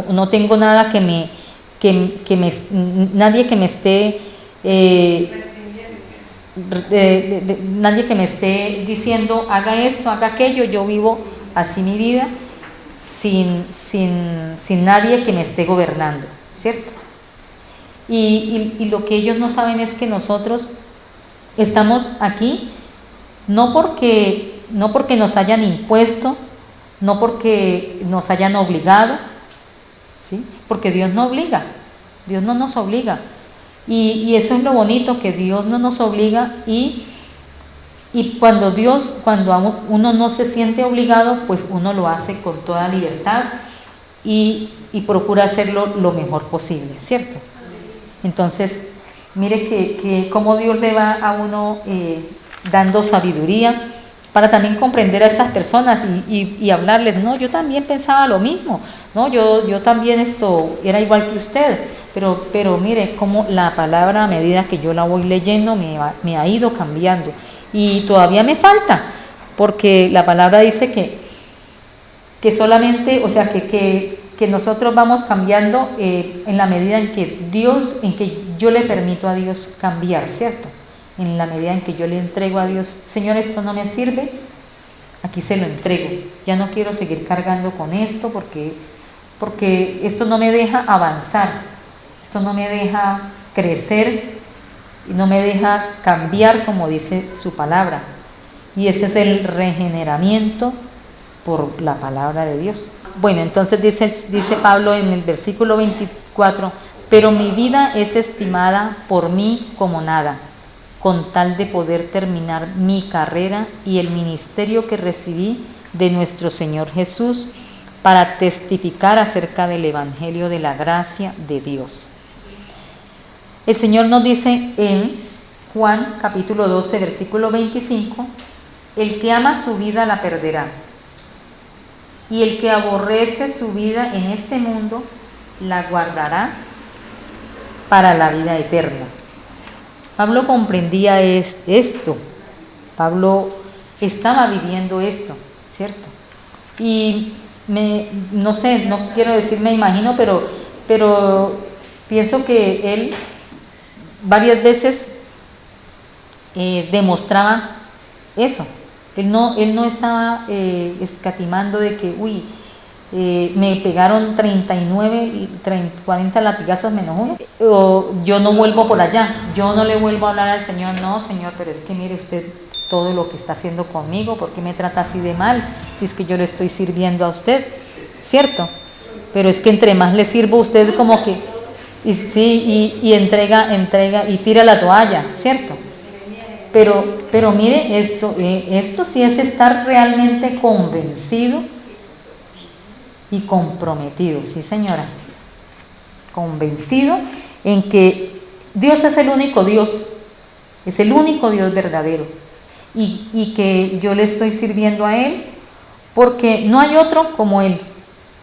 Speaker 3: no tengo nada nadie que me esté nadie que me esté diciendo haga esto, haga aquello. Yo vivo así mi vida sin nadie que me esté gobernando, ¿cierto? Y lo que ellos no saben es que nosotros estamos aquí no porque nos hayan impuesto, no porque nos hayan obligado, ¿sí? Porque Dios no obliga, Dios no nos obliga. Y eso es lo bonito, que Dios no nos obliga, y cuando uno no se siente obligado, pues uno lo hace con toda libertad y procura hacerlo lo mejor posible, ¿cierto? Entonces, mire que cómo Dios le va a uno dando sabiduría para también comprender a esas personas y hablarles. No, yo también pensaba lo mismo, no, yo también era igual que usted, pero mire cómo la palabra, a medida que yo la voy leyendo, me ha ido cambiando, y todavía me falta, porque la palabra dice que solamente, o sea, que nosotros vamos cambiando en la medida en que yo le permito a Dios cambiar, ¿cierto? En la medida en que yo le entrego a Dios, Señor, esto no me sirve, aquí se lo entrego, ya no quiero seguir cargando con esto porque esto no me deja avanzar, esto no me deja crecer y no me deja cambiar como dice su palabra. Y ese es el regeneramiento por la palabra de Dios. Bueno, entonces dice Pablo en el versículo 24, pero mi vida es estimada por mí como nada, con tal de poder terminar mi carrera y el ministerio que recibí de nuestro Señor Jesús para testificar acerca del Evangelio de la gracia de Dios. El Señor nos dice en Juan capítulo 12, versículo 25, el que ama su vida la perderá, y el que aborrece su vida en este mundo la guardará para la vida eterna. Pablo comprendía esto, Pablo estaba viviendo esto, ¿cierto? Y no sé, no quiero decir me imagino, pero pienso que él varias veces demostraba eso. Él no estaba escatimando de que, me pegaron 40 latigazos menos uno, o yo no vuelvo por allá, yo no le vuelvo a hablar al Señor. No, Señor, pero es que mire usted todo lo que está haciendo conmigo, ¿por qué me trata así de mal? Si es que yo le estoy sirviendo a usted, ¿cierto? Pero es que entre más le sirvo a usted como que, y entrega y tira la toalla, ¿cierto? Pero mire, esto sí es estar realmente convencido y comprometido, sí señora, convencido en que Dios es el único Dios, es el único Dios verdadero, y que yo le estoy sirviendo a Él porque no hay otro como Él,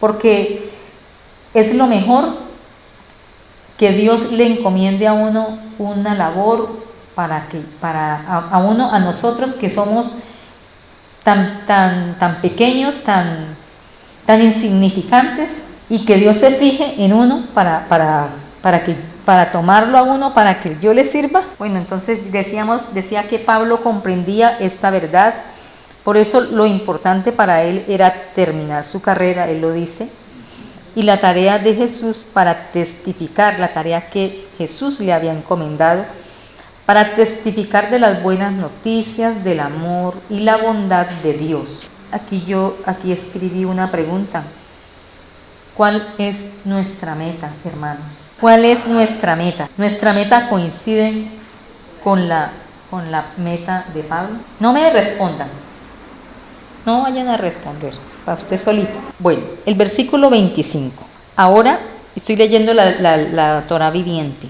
Speaker 3: porque es lo mejor que Dios le encomiende a uno una labor a nosotros que somos tan pequeños, tan insignificantes, y que Dios se fije en uno para tomarlo a uno, para que yo le sirva. Bueno, entonces decía que Pablo comprendía esta verdad, por eso lo importante para él era terminar su carrera. Él lo dice, y la tarea de Jesús para testificar, la tarea que Jesús le había encomendado, para testificar de las buenas noticias, del amor y la bondad de Dios. Aquí escribí una pregunta. ¿Cuál es nuestra meta, hermanos? ¿Cuál es nuestra meta? ¿Nuestra meta coincide con la meta de Pablo? No me respondan. No vayan a responder, para usted solito. Bueno, el versículo 25. Ahora, estoy leyendo la Torá viviente.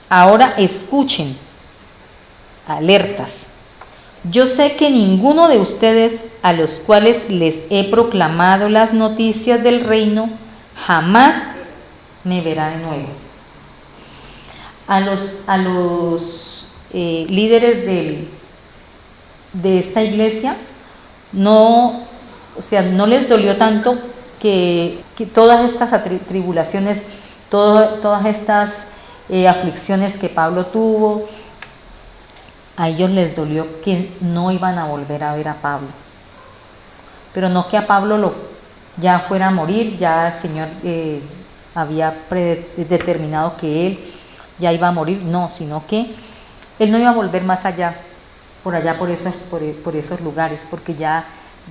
Speaker 3: Ahora escuchen, alertas. Yo sé que ninguno de ustedes a los cuales les he proclamado las noticias del reino jamás me verá de nuevo. A los líderes de esta iglesia no les dolió tanto que todas estas tribulaciones, todas estas aflicciones que Pablo tuvo, a ellos les dolió que no iban a volver a ver a Pablo. Pero no que a Pablo ya fuera a morir, ya el Señor había determinado que él ya iba a morir, no, sino que él no iba a volver más allá, por esos lugares, porque ya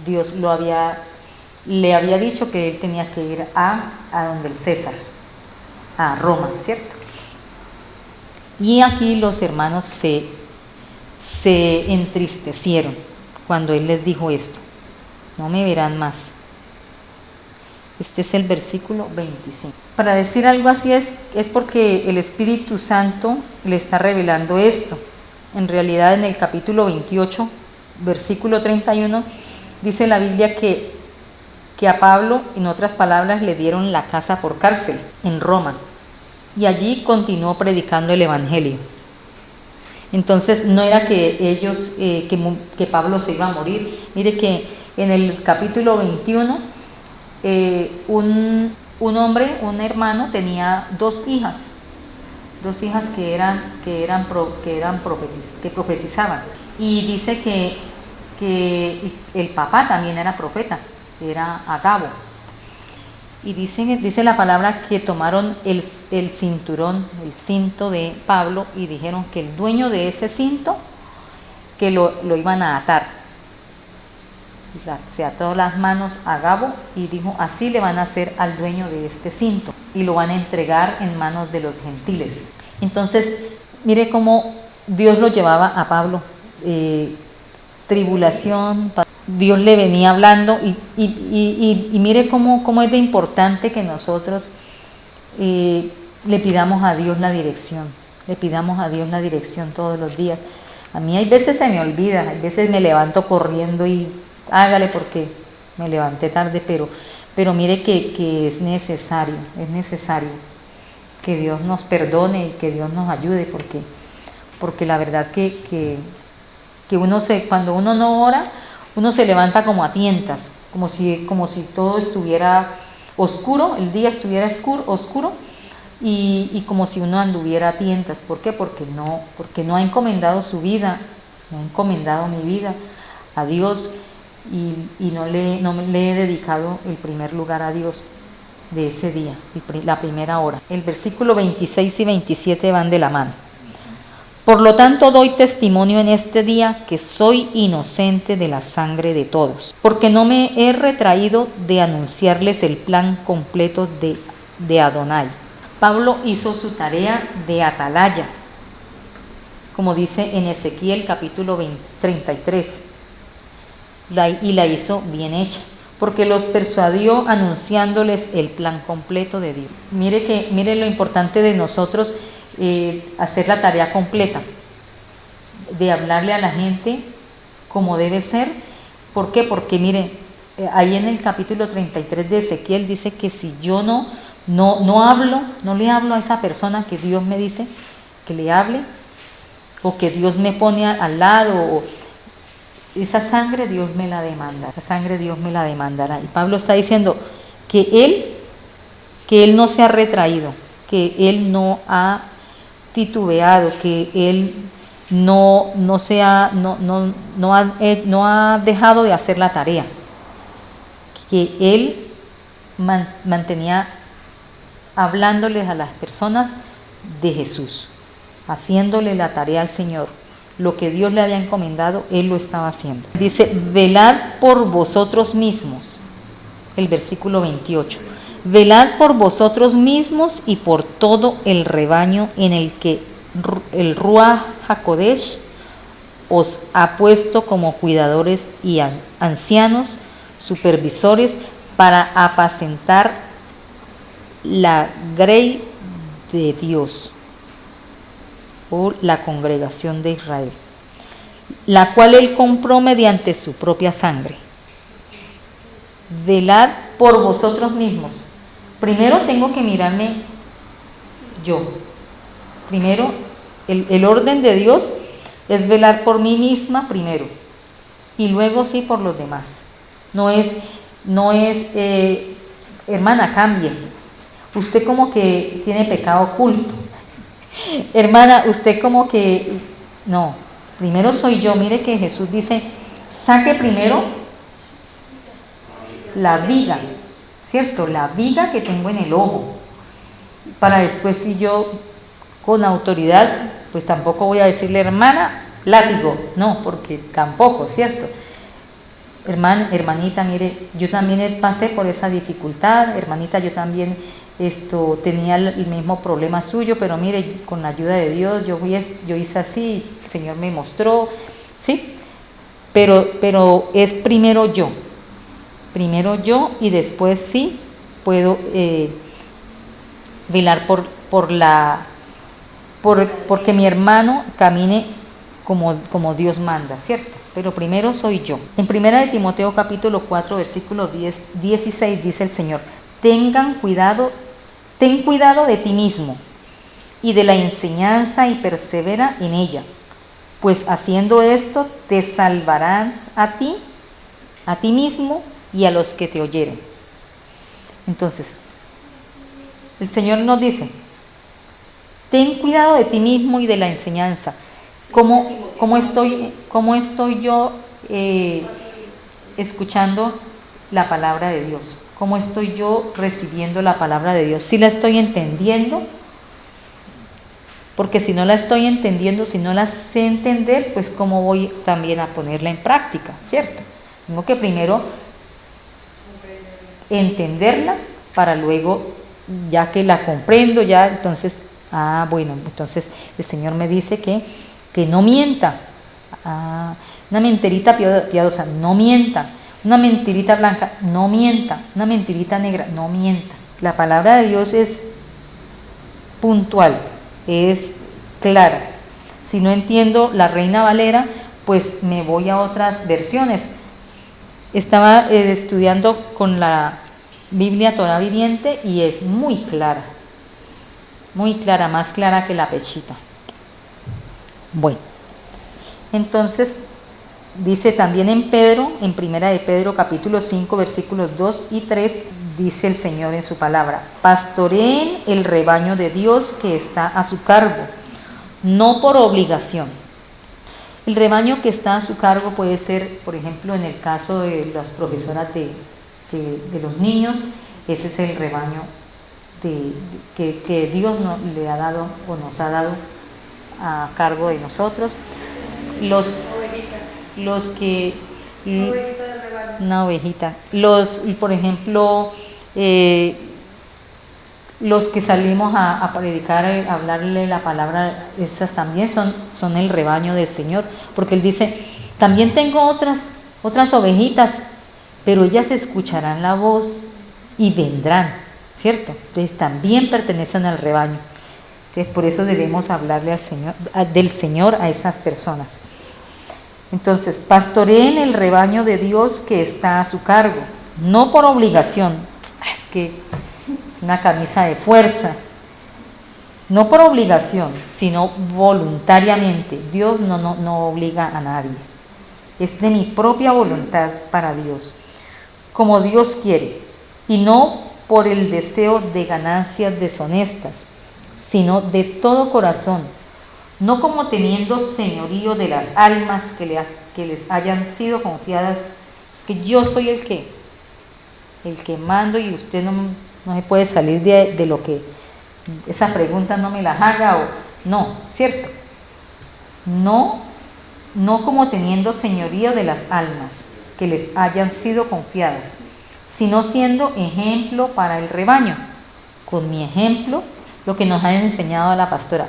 Speaker 3: Dios le había dicho que él tenía que ir a donde el César, a Roma, ¿cierto? Y aquí los hermanos se entristecieron cuando él les dijo esto: no me verán más. Este es el versículo 25. Para decir algo así es porque el Espíritu Santo le está revelando esto. En realidad, en el capítulo 28, versículo 31, dice la Biblia que a Pablo, en otras palabras, le dieron la casa por cárcel en Roma, y allí continuó predicando el Evangelio. Entonces no era que que Pablo se iba a morir. Mire que en el capítulo 21, un hombre, un hermano, tenía dos hijas que profetizaban, y dice que el papá también era profeta, era Agabo, y dice la palabra que tomaron el cinturón, el cinto de Pablo, y dijeron que el dueño de ese cinto que lo iban a atar. Se ató las manos a Agabo y dijo: así le van a hacer al dueño de este cinto, y lo van a entregar en manos de los gentiles. Entonces, mire cómo Dios lo llevaba a Pablo, tribulación, Dios le venía hablando, y mire cómo es de importante que nosotros le pidamos a Dios la dirección, todos los días. A mí hay veces se me olvida, hay veces me levanto corriendo y hágale porque me levanté tarde, pero mire que es necesario que Dios nos perdone y que Dios nos ayude, porque la verdad que cuando uno no ora, uno se levanta como a tientas, como si todo estuviera oscuro, el día estuviera oscuro, y como si uno anduviera a tientas. ¿Por qué? Porque no ha encomendado su vida, no ha encomendado mi vida a Dios, y no le he dedicado el primer lugar a Dios de ese día, la primera hora. El versículo 26 y 27 van de la mano. Por lo tanto, doy testimonio en este día que soy inocente de la sangre de todos, porque no me he retraído de anunciarles el plan completo de Adonai. Pablo hizo su tarea de atalaya, como dice en Ezequiel capítulo 33, y la hizo bien hecha, porque los persuadió anunciándoles el plan completo de Dios. Mire lo importante de nosotros, hacer la tarea completa, de hablarle a la gente como debe ser. ¿Por qué? Porque mire, ahí en el capítulo 33 de Ezequiel dice que si yo no le hablo a esa persona que Dios me dice que le hable, o que Dios me pone al lado, esa sangre Dios me la demandará. Y Pablo está diciendo que él no se ha retraído, que él no ha titubeado, que él no ha dejado de hacer la tarea, que él mantenía hablándoles a las personas de Jesús, haciéndole la tarea al Señor. Lo que Dios le había encomendado, Él lo estaba haciendo. Dice, velad por vosotros mismos, el versículo 28. Velad por vosotros mismos y por todo el rebaño en el que el Ruach HaKodesh os ha puesto como cuidadores y ancianos, supervisores, para apacentar la grey de Dios, o la congregación de Israel, la cual Él compró mediante su propia sangre. Velad por vosotros mismos. Primero tengo que mirarme yo. Primero, el orden de Dios es velar por mí misma primero, y luego sí por los demás. No es, hermana, cambie. Usted como que tiene pecado oculto. Hermana, usted como que, no, primero soy yo. Mire que Jesús dice, saque primero la viga, ¿cierto? La viga que tengo en el ojo, para después, si yo con autoridad, pues tampoco voy a decirle, hermana, látigo, no, porque tampoco, ¿cierto? Hermanita, mire, yo también pasé por esa dificultad, hermanita, yo también tenía el mismo problema suyo, pero mire, con la ayuda de Dios yo hice así, el Señor me mostró, ¿sí? Pero es primero yo, y después sí puedo velar porque mi hermano camine como Dios manda, ¿cierto? Pero primero soy yo. En 1 de Timoteo capítulo 4 versículo 16 dice el Señor, ten cuidado de ti mismo y de la enseñanza y persevera en ella, pues haciendo esto te salvarás a ti mismo y a los que te oyeren. Entonces, el Señor nos dice, ten cuidado de ti mismo y de la enseñanza. ¿Cómo estoy yo escuchando la palabra de Dios? ¿Cómo estoy yo recibiendo la palabra de Dios? ¿Sí la estoy entendiendo? Porque si no la estoy entendiendo, si no la sé entender, pues ¿cómo voy también a ponerla en práctica? ¿Cierto? Tengo que primero entenderla para luego, ya que la comprendo, ya entonces, bueno, entonces el Señor me dice que no mienta. Una mentirita piadosa, no mienta. Una mentirita blanca, no mienta. Una mentirita negra, no mienta. La palabra de Dios es puntual, es clara. Si no entiendo la Reina Valera, pues me voy a otras versiones. Estaba estudiando con la Biblia Torá Viviente y es muy clara, más clara que la Pechita. Bueno, entonces dice también en primera de Pedro capítulo 5 versículos 2 y 3, dice el Señor en su palabra, pastoreen el rebaño de Dios que está a su cargo, no por obligación. El rebaño que está a su cargo puede ser, por ejemplo, en el caso de las profesoras de los niños, ese es el rebaño que Dios le ha dado o nos ha dado a cargo de nosotros. Una ovejita. Por ejemplo, los que salimos a predicar, a hablarle la palabra, esas también son el rebaño del Señor, porque Él dice, también tengo otras ovejitas, pero ellas escucharán la voz y vendrán, ¿cierto? Entonces también pertenecen al rebaño. Entonces por eso debemos hablarle del Señor a esas personas. Entonces, pastoreen el rebaño de Dios que está a su cargo, no por obligación. Es que es una camisa de fuerza. No por obligación, sino voluntariamente. Dios no obliga a nadie. Es de mi propia voluntad para Dios, como Dios quiere, y no por el deseo de ganancias deshonestas, sino de todo corazón, no como teniendo señorío de las almas que les hayan sido confiadas. Es que yo soy el que mando y usted no se puede salir de lo que esa pregunta no me las haga o no, ¿cierto? No como teniendo señorío de las almas que les hayan sido confiadas, sino siendo ejemplo para el rebaño. Con mi ejemplo, lo que nos ha enseñado la pastora.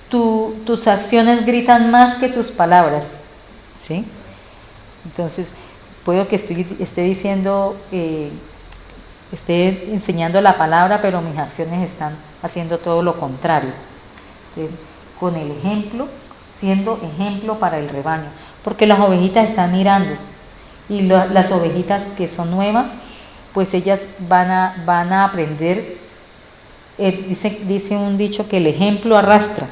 Speaker 3: Tus acciones gritan más que tus palabras, ¿sí? Entonces, puedo que esté diciendo, esté enseñando la palabra, pero mis acciones están haciendo todo lo contrario. Entonces, con el ejemplo, siendo ejemplo para el rebaño, porque las ovejitas están mirando y las ovejitas que son nuevas, pues ellas van a aprender. Dice un dicho que el ejemplo arrastra.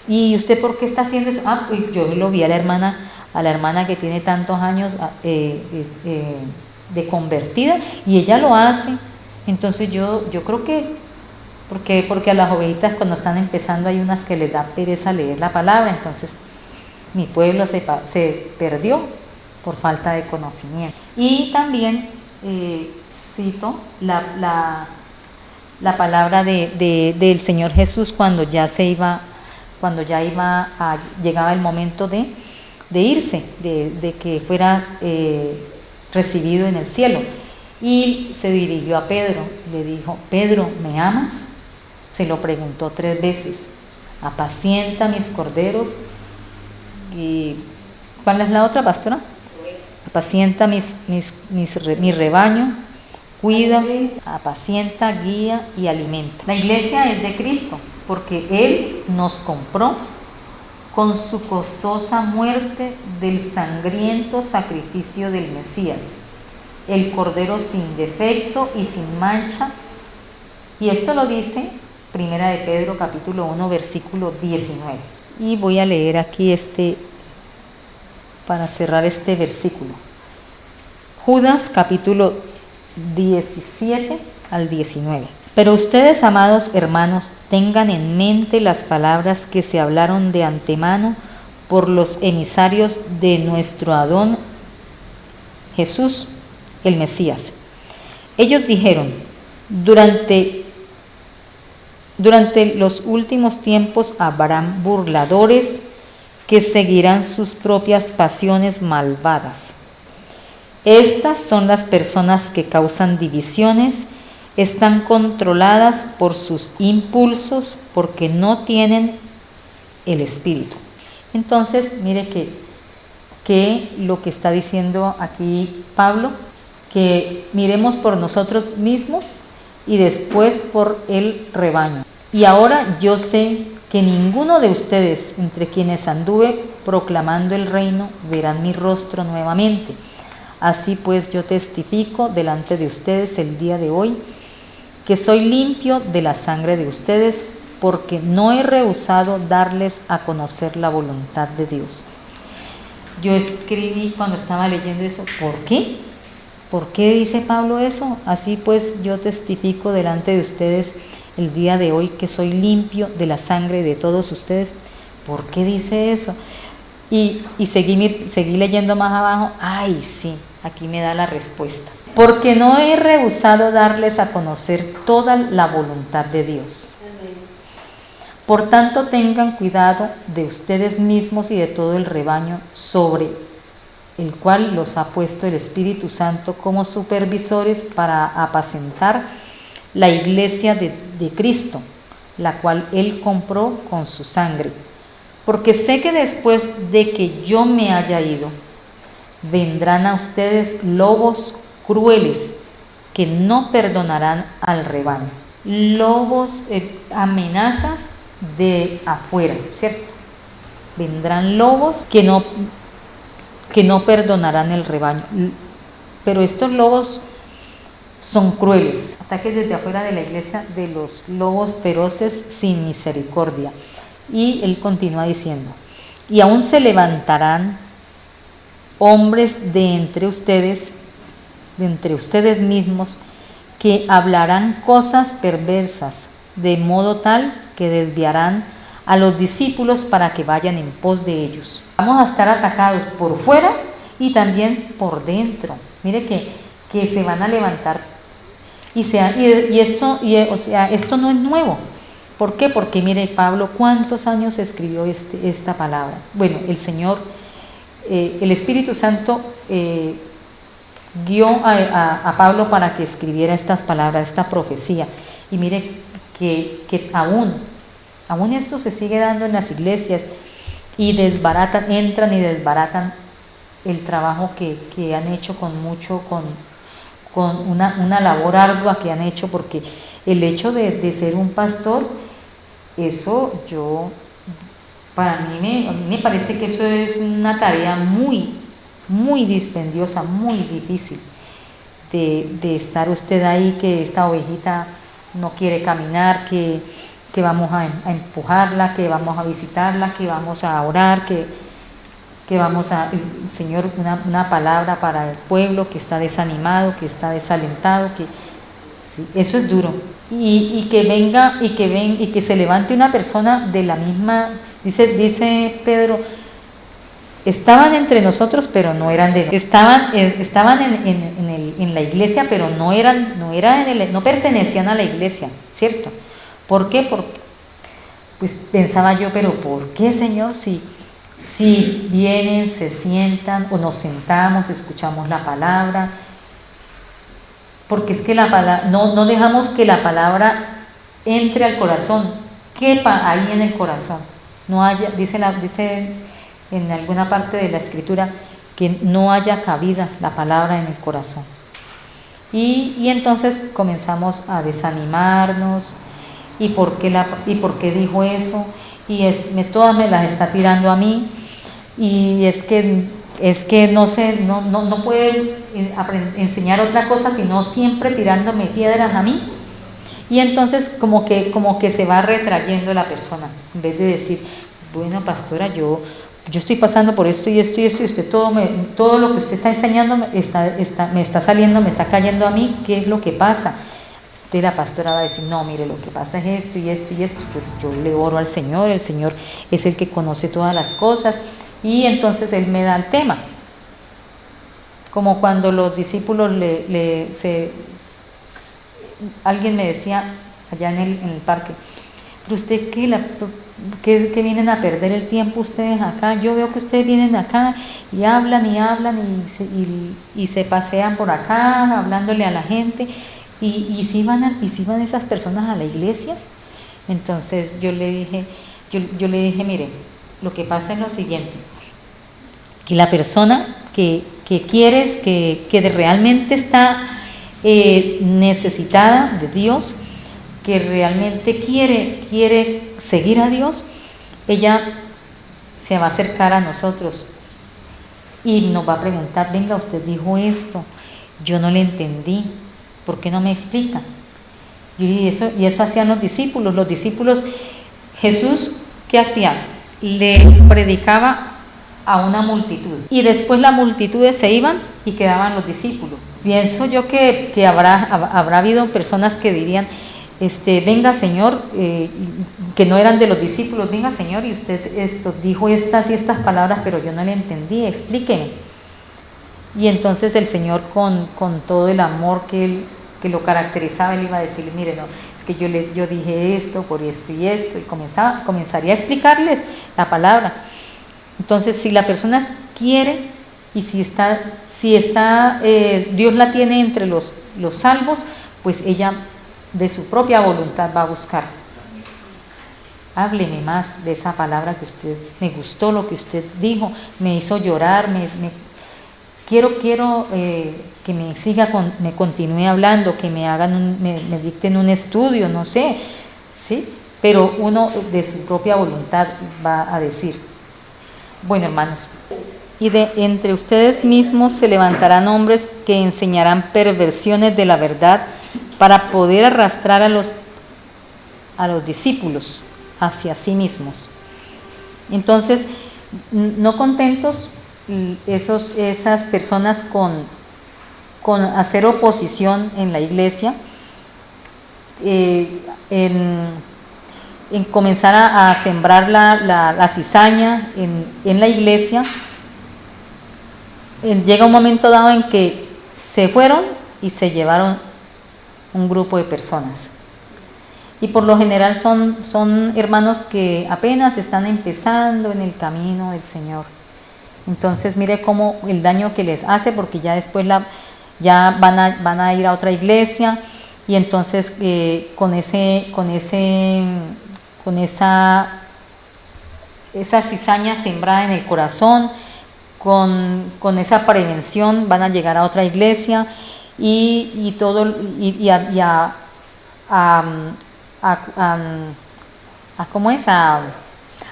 Speaker 3: ¿Y usted por qué está haciendo eso? Pues yo lo vi a la hermana que tiene tantos años de convertida, y ella lo hace. Entonces yo creo que porque a las ovejitas cuando están empezando hay unas que les da pereza leer la palabra, entonces mi pueblo se perdió por falta de conocimiento. Y también cito la palabra del Señor Jesús cuando llegaba el momento de irse, de que fuera recibido en el cielo. Y se dirigió a Pedro, le dijo: Pedro, ¿me amas? Se lo preguntó 3 veces. Apacienta mis corderos. ¿Y cuál es la otra, pastora? Apacienta mi rebaño, cuida, apacienta, guía y alimenta. La iglesia es de Cristo, porque Él nos compró con su costosa muerte del sangriento sacrificio del Mesías, el Cordero sin defecto y sin mancha. Y esto lo dice Primera de Pedro, capítulo 1, versículo 19. Y voy a leer aquí para cerrar este versículo. Judas, capítulo 17 al 19. Pero ustedes, amados hermanos, tengan en mente las palabras que se hablaron de antemano por los emisarios de nuestro Adón Jesús, el Mesías. Ellos dijeron: durante los últimos tiempos habrán burladores que seguirán sus propias pasiones malvadas. Estas son las personas que causan divisiones, están controladas por sus impulsos porque no tienen el Espíritu. Entonces, mire que lo que está diciendo aquí Pablo, que miremos por nosotros mismos y después por el rebaño. Y ahora yo sé que ninguno de ustedes, entre quienes anduve proclamando el reino, verán mi rostro nuevamente. Así pues yo testifico delante de ustedes el día de hoy que soy limpio de la sangre de ustedes, porque no he rehusado darles a conocer la voluntad de Dios. Yo escribí cuando estaba leyendo eso: ¿por qué? ¿Por qué dice Pablo eso? Así pues yo testifico delante de ustedes el día de hoy que soy limpio de la sangre de todos ustedes. ¿Por qué dice eso? Y seguí leyendo más abajo. Ay, sí, aquí me da la respuesta. Porque no he rehusado darles a conocer toda la voluntad de Dios. Por tanto, tengan cuidado de ustedes mismos y de todo el rebaño sobre el cual los ha puesto el Espíritu Santo como supervisores para apacentar la iglesia de Cristo, la cual Él compró con su sangre. Porque sé que después de que yo me haya ido, vendrán a ustedes lobos crueles que no perdonarán al rebaño. Lobos, amenazas de afuera, ¿cierto? Vendrán lobos que no perdonarán el rebaño. Pero estos lobos son crueles. Ataques desde afuera de la iglesia de los lobos feroces sin misericordia. Y él continúa diciendo: y aún se levantarán hombres de entre ustedes mismos, que hablarán cosas perversas, de modo tal que desviarán a los discípulos para que vayan en pos de ellos. Vamos a estar atacados por fuera y también por dentro. Mire que se van a levantar Esto no es nuevo. ¿Por qué? Porque mire, Pablo, ¿cuántos años escribió esta palabra? Bueno, el Señor, el Espíritu Santo guió a Pablo para que escribiera estas palabras, esta profecía. Y mire que aún esto se sigue dando en las iglesias y entran y desbaratan el trabajo que han hecho con una labor ardua que han hecho, porque el hecho de ser un pastor, eso a mí me parece que eso es una tarea muy, muy dispendiosa, muy difícil de estar usted ahí, que esta ovejita no quiere caminar, que vamos a empujarla, que vamos a visitarla, que vamos a orar, que vamos a, Señor, una palabra para el pueblo que está desanimado, que está desalentado, sí, eso es duro. Y que se levante una persona de la misma, dice Pedro, estaban entre nosotros, pero no eran estaban en la iglesia, pero no pertenecían a la iglesia, ¿cierto? ¿Por qué? Porque, pues pensaba yo, pero ¿por qué, Señor? Si vienen, se sientan o nos sentamos, escuchamos la palabra, porque es que la palabra, no dejamos que la palabra entre al corazón, quepa ahí en el corazón. No haya, dice en alguna parte de la Escritura, que no haya cabida la palabra en el corazón. Y entonces comenzamos a desanimarnos. ¿Y por qué dijo eso? Y todas me las está tirando a mí. Y es que no sé, no puede enseñar otra cosa sino siempre tirándome piedras a mí. Y entonces como que se va retrayendo la persona, en vez de decir, bueno, pastora, yo estoy pasando por esto y esto y esto, y usted todo lo que usted está enseñando me está saliendo, me está cayendo a mí. ¿Qué es lo que pasa? Entonces la pastora va a decir, no, mire, lo que pasa es esto y esto y esto. Yo le oro al Señor, el Señor es el que conoce todas las cosas, y entonces Él me da el tema. Como cuando los discípulos alguien me decía allá en el parque, pero usted ¿qué vienen a perder el tiempo ustedes acá? Yo veo que ustedes vienen acá y hablan y se pasean por acá hablándole a la gente, y si van esas personas a la iglesia. Entonces yo le dije, mire, lo que pasa es lo siguiente, que la persona que quiere, que realmente está necesitada de Dios, que realmente quiere seguir a Dios, ella se va a acercar a nosotros y nos va a preguntar, venga, usted dijo esto, yo no le entendí, ¿por qué no me explica? Y eso hacían los discípulos. Los discípulos, Jesús, ¿qué hacía? Le predicaba a una multitud, y después las multitudes se iban y quedaban los discípulos. Pienso yo que habrá habido personas que dirían, venga, Señor, que no eran de los discípulos, venga, Señor, y usted dijo estas y estas palabras, pero yo no le entendí, explíqueme. Y entonces el Señor, con todo el amor que lo caracterizaba, él iba a decir, mire, no, es que yo dije esto por esto y esto, y comenzaría a explicarles la palabra. Entonces, si la persona quiere y si está Dios la tiene entre los salvos, pues ella de su propia voluntad va a buscar. Hábleme más de esa palabra que me gustó lo que usted dijo, me hizo llorar, quiero que me continúe hablando, que me dicten un estudio, no sé, ¿sí? Pero uno de su propia voluntad va a decir. Bueno, hermanos, y entre ustedes mismos se levantarán hombres que enseñarán perversiones de la verdad para poder arrastrar a los discípulos hacia sí mismos. Entonces, no contentos esas personas con hacer oposición en la iglesia, en comenzar a sembrar la cizaña en la iglesia, llega un momento dado en que se fueron y se llevaron un grupo de personas. Y por lo general son hermanos que apenas están empezando en el camino del Señor. Entonces mire cómo el daño que les hace, porque ya después ya van a ir a otra iglesia, y entonces con esa cizaña sembrada en el corazón, con esa prevención van a llegar a otra iglesia a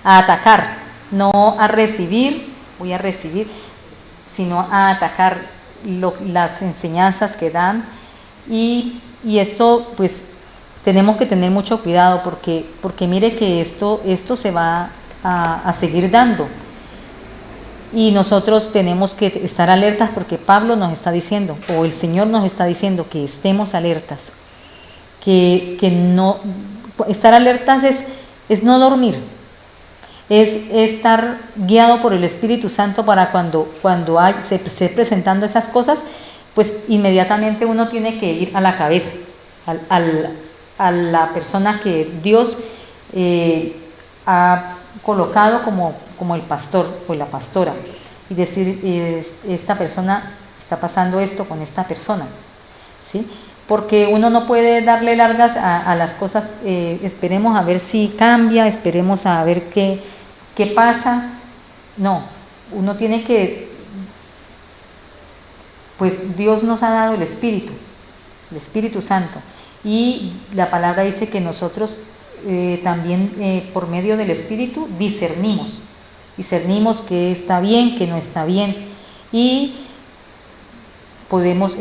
Speaker 3: atacar, no a recibir, sino a atacar las enseñanzas que dan, y esto pues tenemos que tener mucho cuidado, porque mire que esto se va a seguir dando, y nosotros tenemos que estar alertas, porque Pablo nos está diciendo, o el Señor nos está diciendo, que estemos alertas, que no, estar alertas es no dormir, es estar guiado por el Espíritu Santo para cuando se esté presentando esas cosas, pues inmediatamente uno tiene que ir a la cabeza, a la persona que Dios ha colocado como el pastor o la pastora, y decir, esta persona está pasando esto con esta persona, ¿sí? Porque uno no puede darle largas a las cosas, esperemos a ver si cambia, esperemos a ver qué pasa. No, uno tiene que, pues Dios nos ha dado el Espíritu Santo, y la palabra dice que nosotros también por medio del Espíritu discernimos qué está bien, qué no está bien, y podemos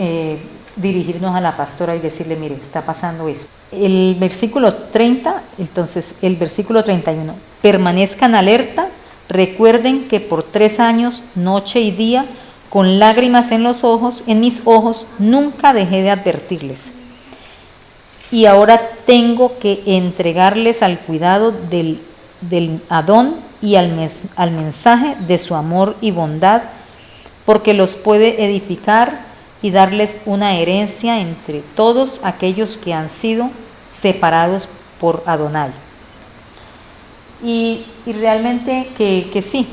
Speaker 3: dirigirnos a la pastora y decirle, mire, está pasando esto. El versículo 30, entonces el versículo 31, permanezcan alerta, recuerden que por 3 años, noche y día, con lágrimas en mis ojos, nunca dejé de advertirles. Y ahora tengo que entregarles al cuidado del Adón y al mensaje de su amor y bondad, porque los puede edificar y darles una herencia entre todos aquellos que han sido separados por Adonai. Y realmente que sí,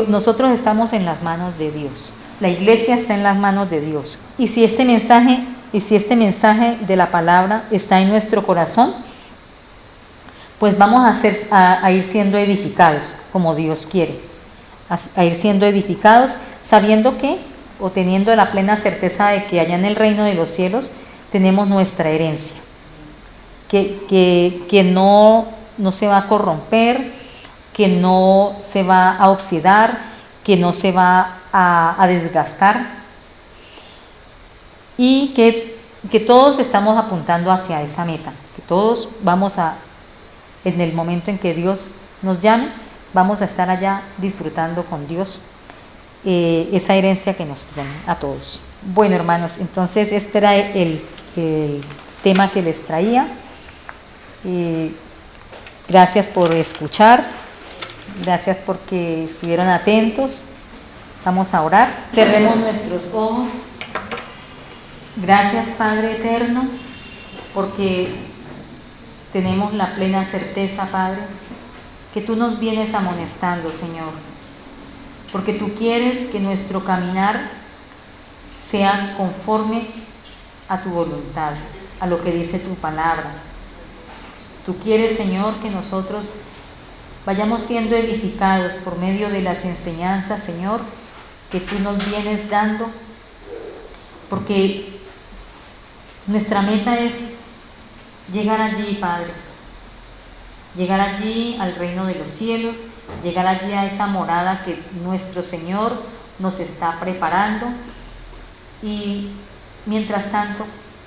Speaker 3: nosotros estamos en las manos de Dios. La iglesia está en las manos de Dios. Y si este mensaje de la palabra está en nuestro corazón, pues vamos a ir siendo edificados como Dios quiere. A ir siendo edificados sabiendo que, o teniendo la plena certeza de que allá en el reino de los cielos tenemos nuestra herencia, que no se va a corromper, que no se va a oxidar, que no se va a desgastar, y que todos estamos apuntando hacia esa meta, que todos en el momento en que Dios nos llame, vamos a estar allá disfrutando con Dios esa herencia que nos tiene a todos. Bueno, hermanos, entonces este era el tema que les traía. Gracias por escuchar, gracias porque estuvieron atentos. Vamos a orar. Cerremos nuestros ojos. Gracias, Padre eterno, porque tenemos la plena certeza, Padre, que tú nos vienes amonestando, Señor, porque tú quieres que nuestro caminar sea conforme a tu voluntad, a lo que dice tu palabra. Tú quieres, Señor, que nosotros vayamos siendo edificados por medio de las enseñanzas, Señor, que tú nos vienes dando, porque nuestra meta es llegar allí, Padre, llegar allí al reino de los cielos, llegar allí a esa morada que nuestro Señor nos está preparando. Y mientras tanto,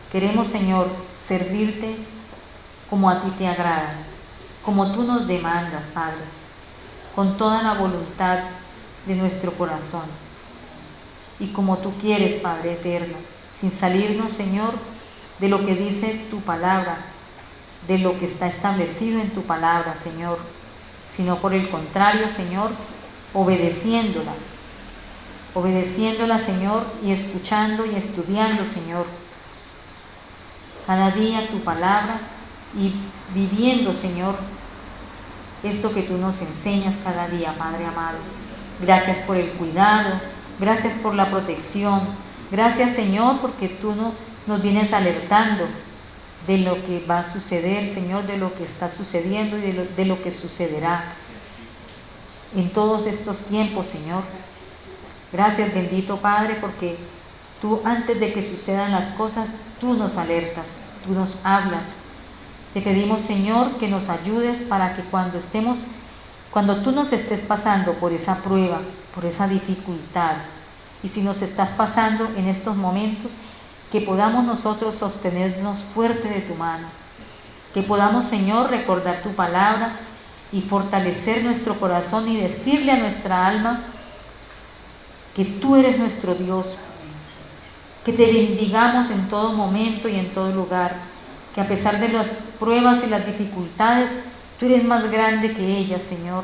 Speaker 3: queremos, Señor, servirte como a ti te agrada, como tú nos demandas, Padre, con toda la voluntad de nuestro corazón, y como tú quieres, Padre eterno, sin salirnos, Señor, de lo que dice tu palabra, de lo que está establecido en tu palabra, Señor, sino por el contrario, Señor, obedeciéndola, Señor, y escuchando y estudiando, Señor, cada día tu palabra y viviendo, Señor, esto que tú nos enseñas cada día, Padre amado. Gracias por el cuidado, gracias por la protección, gracias, Señor, porque tú nos vienes alertando de lo que va a suceder, Señor, de lo que está sucediendo y de lo que sucederá en todos estos tiempos, Señor. Gracias, bendito Padre, porque tú, antes de que sucedan las cosas, tú nos alertas, tú nos hablas. Te pedimos, Señor, que nos ayudes para que cuando tú nos estés pasando por esa prueba, por esa dificultad, y si nos estás pasando en estos momentos, que podamos nosotros sostenernos fuerte de tu mano, que podamos, Señor, recordar tu palabra y fortalecer nuestro corazón y decirle a nuestra alma que tú eres nuestro Dios, que te bendigamos en todo momento y en todo lugar, que a pesar de las pruebas y las dificultades, tú eres más grande que ellas, Señor,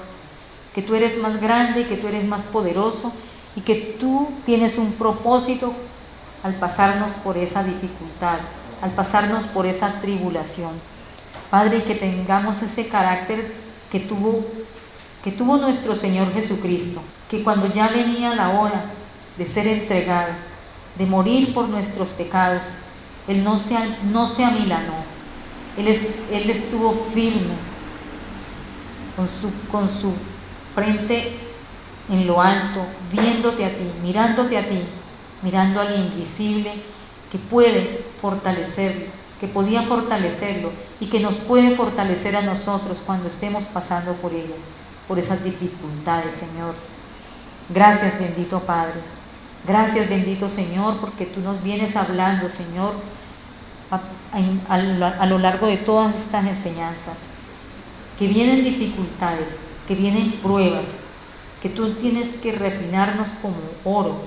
Speaker 3: que tú eres más grande y que tú eres más poderoso y que tú tienes un propósito al pasarnos por esa dificultad, al pasarnos por esa tribulación. Padre, que tengamos ese carácter que tuvo nuestro Señor Jesucristo, que cuando ya venía la hora de ser entregado, de morir por nuestros pecados, Él no se amilanó, Él estuvo firme, con su frente en lo alto, viéndote a ti, mirando al invisible que puede fortalecerlo, que podía fortalecerlo y que nos puede fortalecer a nosotros cuando estemos pasando por ellas, por esas dificultades, Señor. Gracias, bendito Padre. Gracias, bendito Señor, porque tú nos vienes hablando, Señor, a lo largo de todas estas enseñanzas, que vienen dificultades, que vienen pruebas, que tú tienes que refinarnos como oro,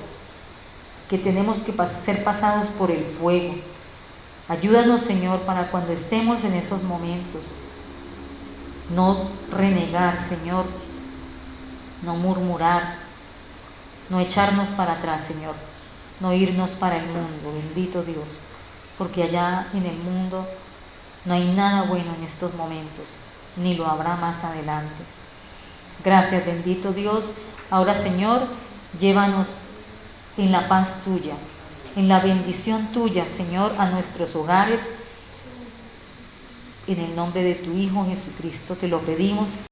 Speaker 3: que tenemos que ser pasados por el fuego. Ayúdanos, Señor, para cuando estemos en esos momentos, no renegar, Señor, no murmurar, no echarnos para atrás, Señor, no irnos para el mundo, bendito Dios, porque allá en el mundo no hay nada bueno en estos momentos, ni lo habrá más adelante. Gracias, bendito Dios. Ahora, Señor, llévanos en la paz tuya, en la bendición tuya, Señor, a nuestros hogares. En el nombre de tu Hijo Jesucristo te lo pedimos